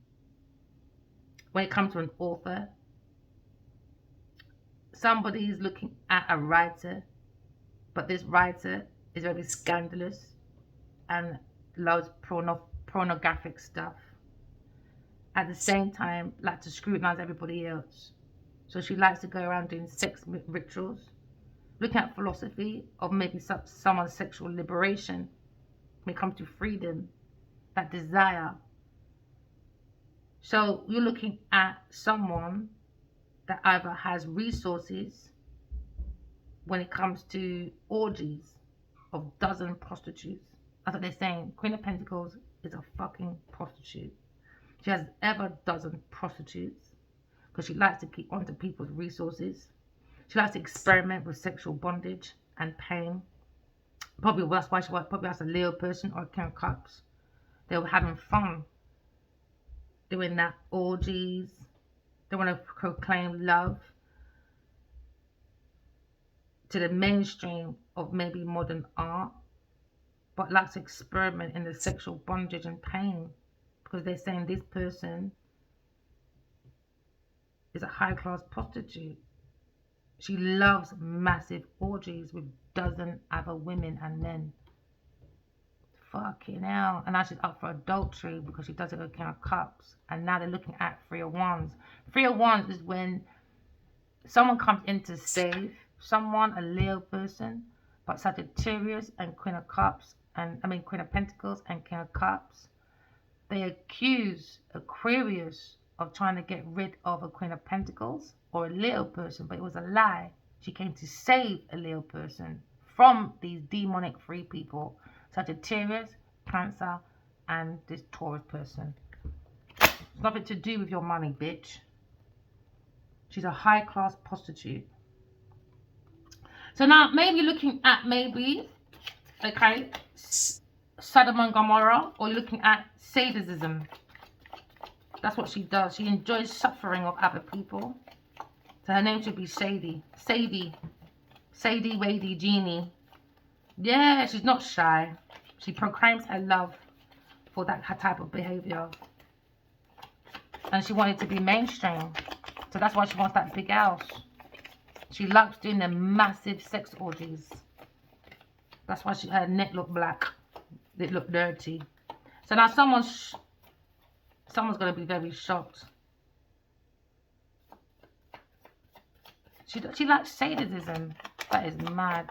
when it comes to an author, somebody is looking at a writer, but this writer is very scandalous and loves pornographic stuff. At the same time, like to scrutinize everybody else. So she likes to go around doing sex rituals, looking at philosophy of maybe someone's sexual liberation when it comes to freedom, that desire. So you're looking at someone that either has resources when it comes to orgies of dozen prostitutes. That's what they're saying. Queen of Pentacles is a fucking prostitute. She has ever dozen prostitutes because she likes to keep onto people's resources. She likes to experiment with sexual bondage and pain. Probably that's why she probably has a Leo person or a King of Cups. They were having fun doing that orgies. They want to proclaim love to the mainstream of maybe modern art, but likes to experiment in the sexual bondage and pain because they're saying this person is a high-class prostitute. She loves massive orgies with dozen other women and men. Fucking hell. And now she's up for adultery because she does it with King of Cups. And now they're looking at Three of Wands. Three of Wands is when someone comes in to save someone, a Leo person, but Sagittarius and Queen of Cups, Queen of Pentacles and King of Cups, they accuse Aquarius of trying to get rid of a Queen of Pentacles or a Leo person, but it was a lie. She came to save a Leo person from these demonic free people, Sagittarius, Cancer, and this Taurus person. It's nothing to do with your money, bitch. She's a high-class prostitute. So now maybe you're looking at okay, Sodom and Gomorrah, or you're looking at sadism. That's what she does. She enjoys suffering of other people. So her name should be Sadie. Sadie Wady Genie. Yeah, she's not shy. She proclaims her love for that type of behavior. And she wanted to be mainstream. So that's why she wants that big house. She loves doing the massive sex orgies. That's why her neck looked black. It looked dirty. So now someone's going to be very shocked. She likes sadism. That is mad.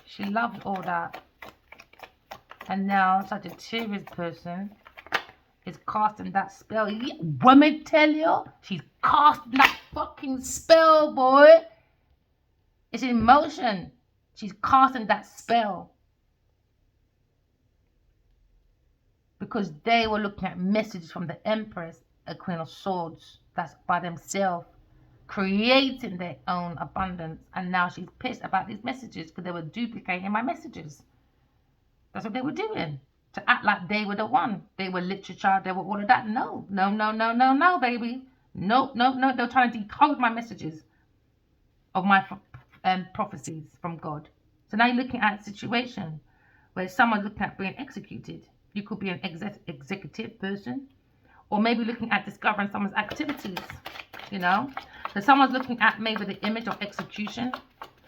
She loved all that. And now Sagittarius person is casting that spell. Yeah, woman, tell you, she's casting that fucking spell, boy. It's in motion. She's casting that spell. Because they were looking at messages from the Empress, a Queen of Swords, that's by themselves, creating their own abundance. And now she's pissed about these messages because they were duplicating my messages. That's what they were doing. To act like they were the one. They were literature, they were all of that. No, baby. No. They're trying to decode my messages of my prophecies from God. So now you're looking at a situation where someone's looking at being executed. You could be an executive person, or maybe looking at discovering someone's activities, you know. So someone's looking at maybe the image of execution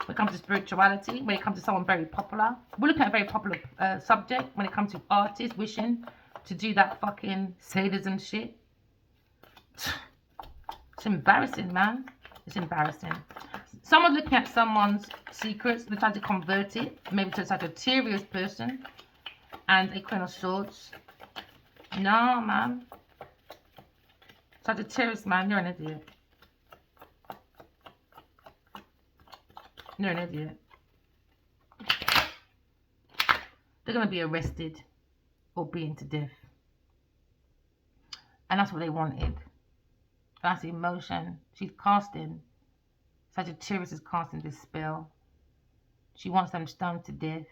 when it comes to spirituality, when it comes to someone very popular. We're looking at a very popular subject when it comes to artists wishing to do that fucking sadism shit. It's embarrassing, man. It's embarrassing. Someone looking at someone's secrets, they're trying to convert it, maybe to a Sagittarius person and a Queen of Swords. No, man. Sagittarius, man, you're an idiot. You're an idiot. They're going to be arrested or beaten to death. And that's what they wanted. That's emotion. She's casting. Sagittarius is casting this spell. She wants them stoned to death.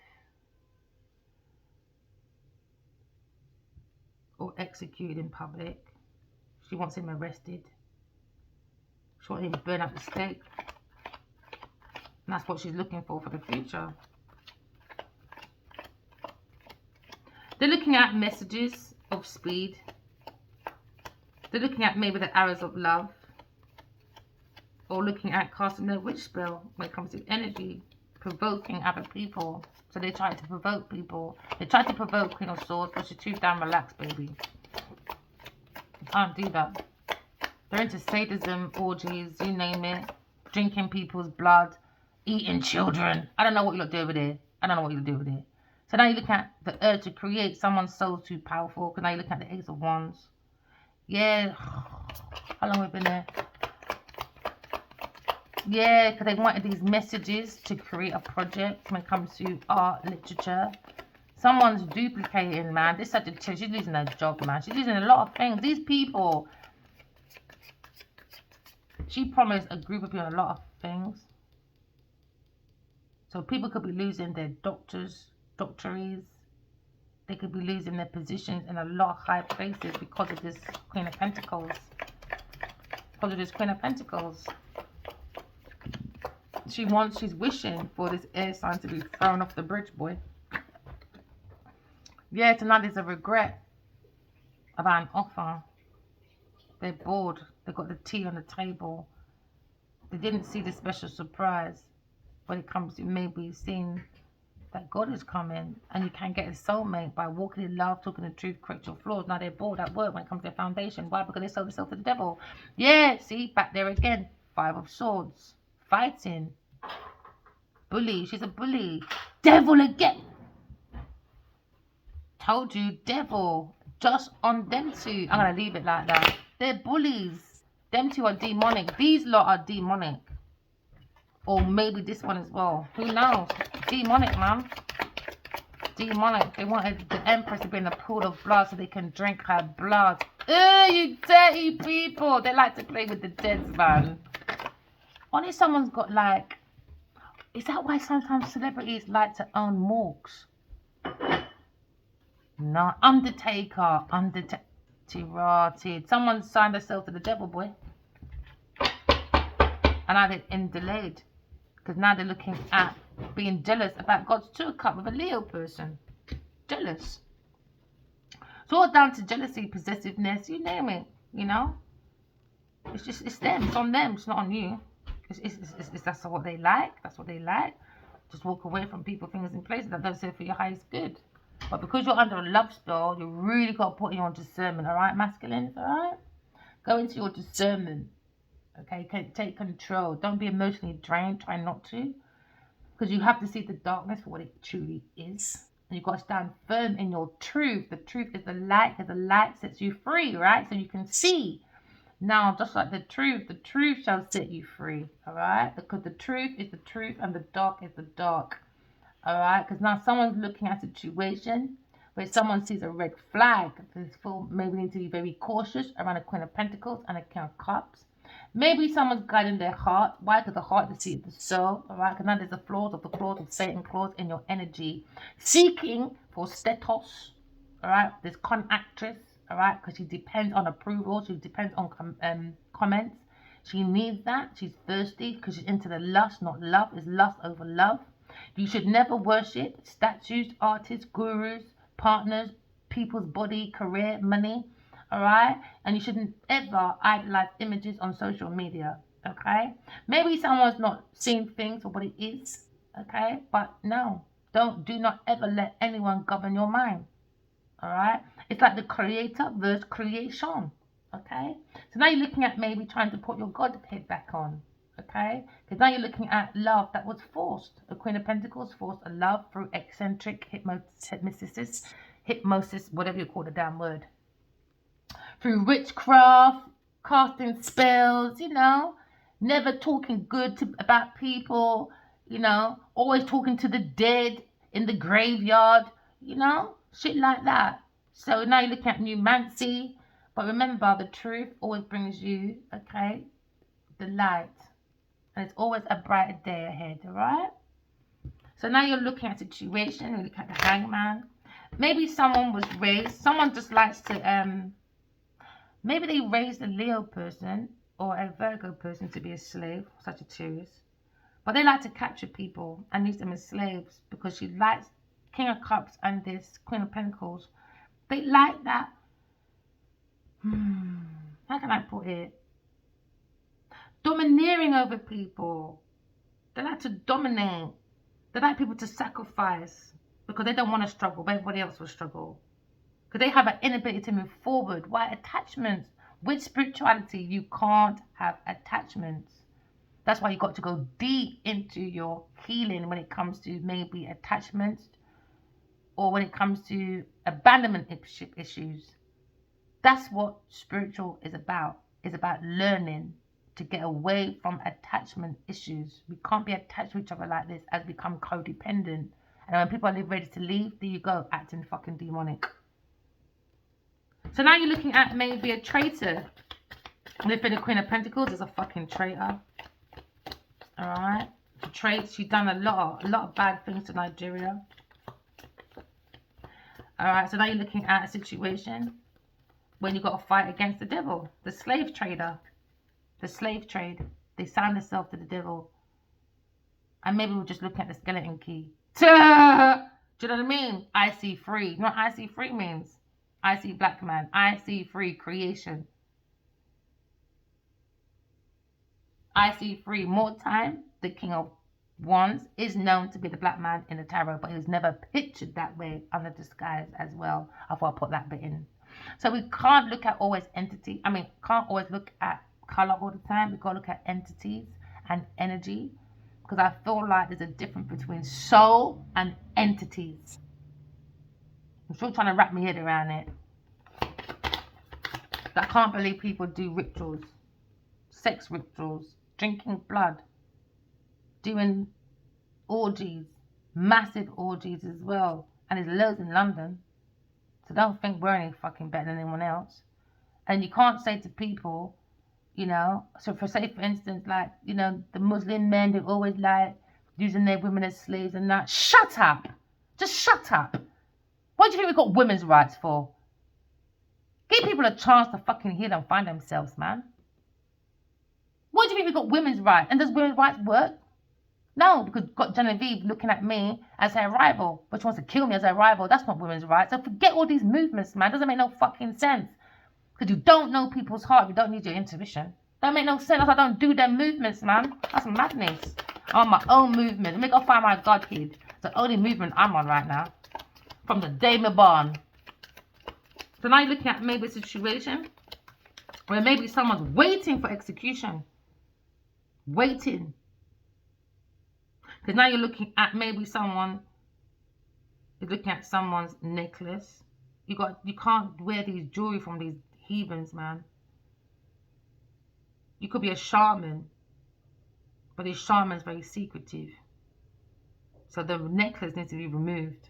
Or executed in public. She wants him arrested. She wants him to burn at the stake. And that's what she's looking for the future. They're looking at messages of speed. They're looking at maybe the arrows of love. Or looking at casting their witch spell when it comes to energy. Provoking other people. So they try to provoke people. They try to provoke Queen of Swords, but she's too damn relaxed, baby. You can't do that. They're into sadism, orgies, you name it. Drinking people's blood. Eating children. I don't know what you lot do over there. So now you look at the urge to create. Someone's soul too powerful. Because now you look at the Ace of Wands. Yeah. How long have we been there? Yeah, because they wanted these messages to create a project when it comes to art, literature. Someone's duplicating, man. This Sagittarius, she's losing her job, man. She's losing a lot of things. These people, she promised a group of people a lot of things. So people could be losing their doctorates. They could be losing their positions in a lot of high places because of this Queen of Pentacles. She's wishing for this air sign to be thrown off the bridge, boy. Yeah, tonight there's a regret about an offer. They're bored. They've got the tea on the table. They didn't see the special surprise when it comes to maybe seeing that God is coming and you can get a soulmate by walking in love, talking the truth, correct your flaws. Now they're bored at work when it comes to their foundation. Why? Because they sold themselves to the devil. Yeah, see, back there again. 5 of Swords. Fighting. Bully. She's a bully. Devil again. Told you, devil. Just on them two. I'm going to leave it like that. They're bullies. Them two are demonic. These lot are demonic. Or maybe this one as well. Who knows? Demonic, man. Demonic. They wanted the Empress to be in a pool of blood so they can drink her blood. Ugh, you dirty people. They like to play with the dead, man. Only someone's got like... Is that why sometimes celebrities like to own morgues? No. Undertaker. Someone signed themselves to the devil, boy. And now they're delayed. Because now they're looking at being jealous about God's 2 cup with a Leo person. Jealous. It's all down to jealousy, possessiveness, you name it, you know. It's them. It's on them. It's not on you. That's what they like. That's what they like. Just walk away from people, things in places that don't serve for your highest good. But because you're under a love spell, you really got to put in your discernment, all right, masculines, all right? Go into your discernment, okay? Take control. Don't be emotionally drained. Try not to. Because you have to see the darkness for what it truly is. And you've got to stand firm in your truth. The truth is the light, because the light sets you free, right? So you can see. Now, just like the truth shall set you free, all right? Because the truth is the truth and the dark is the dark, all right? Because now someone's looking at a situation where someone sees a red flag. Maybe need to be very cautious around the Queen of Pentacles and the King of Cups. Maybe someone's guiding their heart. Why? Because the heart is the seat of the soul, all right? Because now there's the claws of Satan claws in your energy, seeking for status, all right? This con actress, all right, because she depends on approval. She depends on comments. She needs that. She's thirsty because she's into the lust, not love. It's lust over love. You should never worship statues, artists, gurus, partners, people's body, career, money, all right? And you shouldn't ever idolize images on social media, okay? Maybe someone's not seeing things for what it is, okay? But no, do not ever let anyone govern your mind. All right, it's like the creator versus creation. Okay, so now you're looking at maybe trying to put your God head back on. Okay, because now you're looking at love that was forced. The Queen of Pentacles forced a love through eccentric hypnosis, whatever you call the damn word, through witchcraft, casting spells. Never talking good about people. Always talking to the dead in the graveyard. Shit like that. So now you're looking at numancy. But remember, the truth always brings you, okay, the light. And it's always a brighter day ahead, alright? So now you're looking at a situation. You're looking at the Hangman. Maybe someone just likes to, maybe they raised a Leo person or a Virgo person to be a slave, such a Taurus. But they like to capture people and use them as slaves because she likes King of Cups and this Queen of Pentacles. They like that. How can I put it? Domineering over people. They like to dominate. They like people to sacrifice because they don't want to struggle, but everybody else will struggle. Because they have an inability to move forward. Why? Attachments. With spirituality, you can't have attachments. That's why you got to go deep into your healing when it comes to maybe attachments, or when it comes to abandonment issues. That's what spiritual is about. It's about learning to get away from attachment issues. We can't be attached to each other like this as we become codependent. And when people are ready to leave, there you go, acting fucking demonic. So now you're looking at maybe a traitor. And if in the Queen of Pentacles is a fucking traitor. Alright? She's done a lot of bad things to Nigeria. Alright, so now you're looking at a situation when you've got to fight against the devil, the slave trader, the slave trade. They signed themselves to the devil. And maybe we're just looking at the skeleton key. Do you know what I mean? I see free. You know what I see free means? I see black man. I see free creation. I see free. More time, the King of Wands is known to be the black man in the tarot, but he was never pictured that way under disguise as well. I thought I'd put that bit in. So we can't look at always entity. Can't always look at color all the time. We've got to look at entities and energy, because I feel like there's a difference between soul and entities. I'm still trying to wrap my head around it. I can't believe people do rituals, sex rituals, drinking blood, doing orgies, massive orgies as well. And there's loads in London. So don't think we're any fucking better than anyone else. And you can't say to people, so for instance, like, the Muslim men, they always like using their women as slaves and that. Shut up. Just shut up. What do you think we've got women's rights for? Give people a chance to fucking heal and find themselves, man. What do you think we've got women's rights? And does women's rights work? No, because you've got Genevieve looking at me as her rival, but she wants to kill me as her rival. That's not women's rights. So forget all these movements, man. Doesn't make no fucking sense. Because you don't know people's heart. You don't need your intuition. Don't make no sense. I don't do them movements, man. That's madness. I'm on my own movement. Let me go find my God kid. It's the only movement I'm on right now. from the Dame Barn. So now you're looking at maybe a situation where maybe someone's waiting for execution. Waiting. Because now you're looking at maybe someone is looking at someone's necklace. You can't wear these jewelry from these heathens, man. You could be a shaman, but this shaman is very secretive. So the necklace needs to be removed.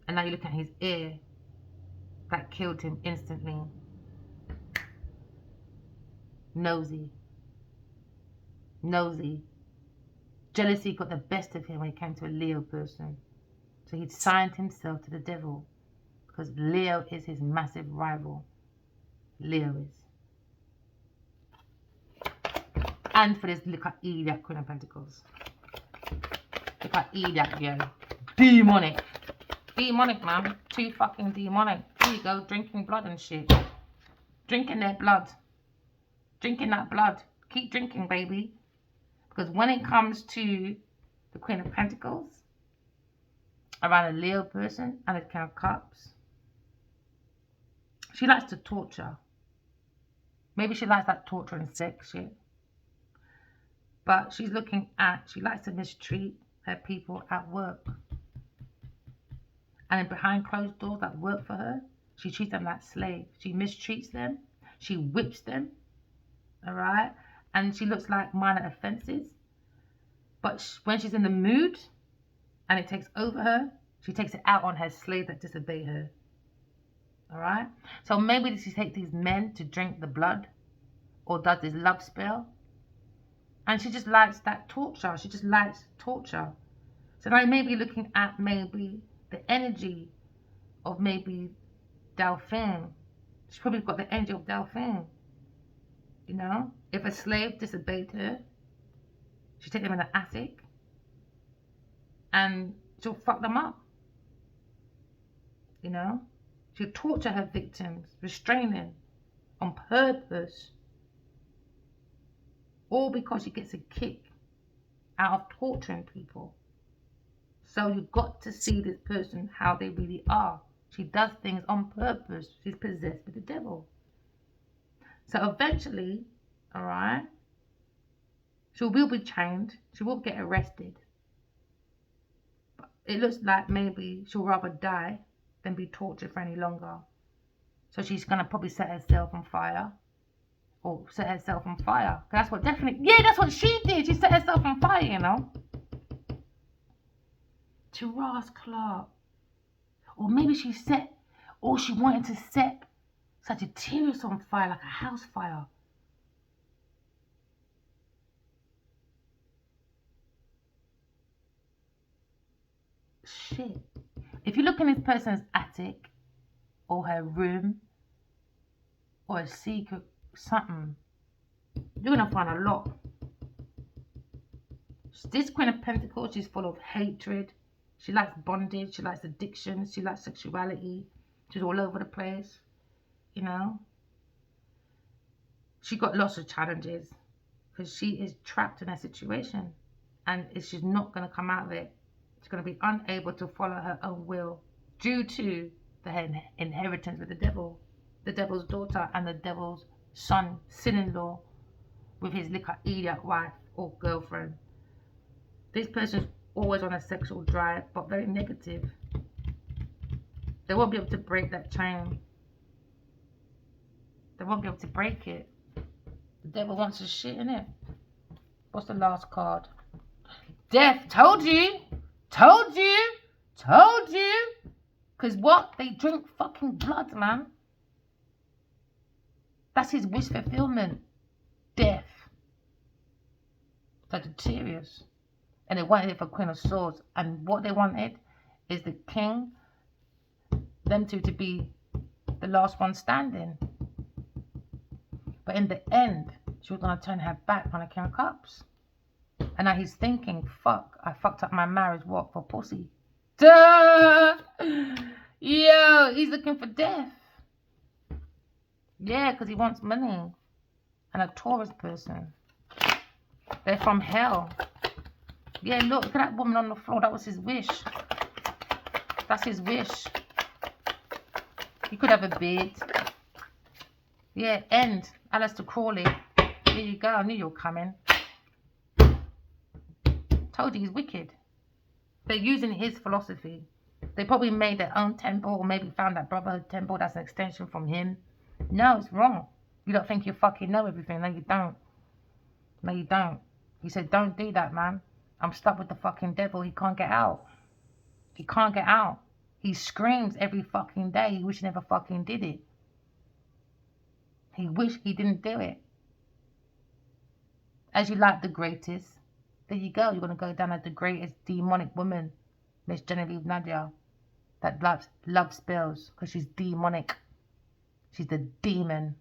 And now you look at his ear. That killed him instantly. Nosy. Nosy. Jealousy got the best of him when it came to a Leo person. So he'd signed himself to the devil. Because Leo is his massive rival. Leo is. And for this, look at that Queen of Pentacles. Look at that girl. Demonic. Demonic, man. Too fucking demonic. Here you go, drinking blood and shit. Drinking their blood. Drinking that blood. Keep drinking, baby. Because when it comes to the Queen of Pentacles, around a Leo person and a King of Cups, she likes to torture. Maybe she likes that torture and sex shit. But she's looking at, she likes to mistreat her people at work. And then behind closed doors that work for her, she treats them like slaves. She mistreats them. She whips them. Alright? And she looks like minor offenses. But when she's in the mood and it takes over her, she takes it out on her slaves that disobey her. Alright? So maybe she takes these men to drink the blood or does this love spell. And she just likes that torture. She just likes torture. So now you may be looking at maybe the energy of maybe Delphine. She's probably got the energy of Delphine. You know? If a slave disobeyed her, she'll take them in the attic and she'll fuck them up. You know? She'll torture her victims, restraining on purpose. All because she gets a kick out of torturing people. So you've got to see this person how they really are. She does things on purpose. She's possessed with the devil. So eventually, alright, she will be chained. She will get arrested. But it looks like maybe she'll rather die than be tortured for any longer. So she's going to probably set herself on fire. Or set herself on fire. That's what definitely... Yeah, that's what she did. She set herself on fire, you know. Taras Clark. Or maybe she set... Or she wanted to set Sagittarius on fire, like a house fire. Shit. If you look in this person's attic, or her room, or a secret something, you're gonna find a lot. This Queen of Pentacles, she's full of hatred. She likes bondage. She likes addiction. She likes sexuality. She's all over the place. You know. She got lots of challenges because she is trapped in a situation, and she's not gonna come out of it. She's gonna be unable to follow her own will due to the inheritance with the devil, the devil's daughter, and the devil's son, son-in-law, with his little idiot wife or girlfriend. This person's always on a sexual drive, but very negative. They won't be able to break that chain. They won't be able to break it. The devil wants his shit in it. What's the last card? Death. Told you. Told you. Told you. Because what? They drink fucking blood, man. That's his wish fulfillment. Death. Sagittarius. And they wanted it for Queen of Swords. And what they wanted is the king, them two to be the last one standing. But in the end, she was going to turn her back on the King of Cups. And now he's thinking, fuck, I fucked up my marriage, what, for pussy? Duh! Yo, he's looking for death. Yeah, because he wants money. And a Taurus person. They're from hell. Yeah, look at that woman on the floor. That was his wish. That's his wish. He could have a beard. Yeah, end. Aleister Crowley. There you go. I knew you were coming. Told you he's wicked. They're using his philosophy. They probably made their own temple, or maybe found that Brotherhood temple that's an extension from him. No, it's wrong. You don't think you fucking know everything. No, you don't. No, you don't. He said, don't do that, man. I'm stuck with the fucking devil. He can't get out. He can't get out. He screams every fucking day. He wish he never fucking did it. He wish he didn't do it. As you like the greatest, there you go. You're going to go down as the greatest demonic woman, Miss Genevieve Nadia, that loves spells because she's demonic. She's the demon.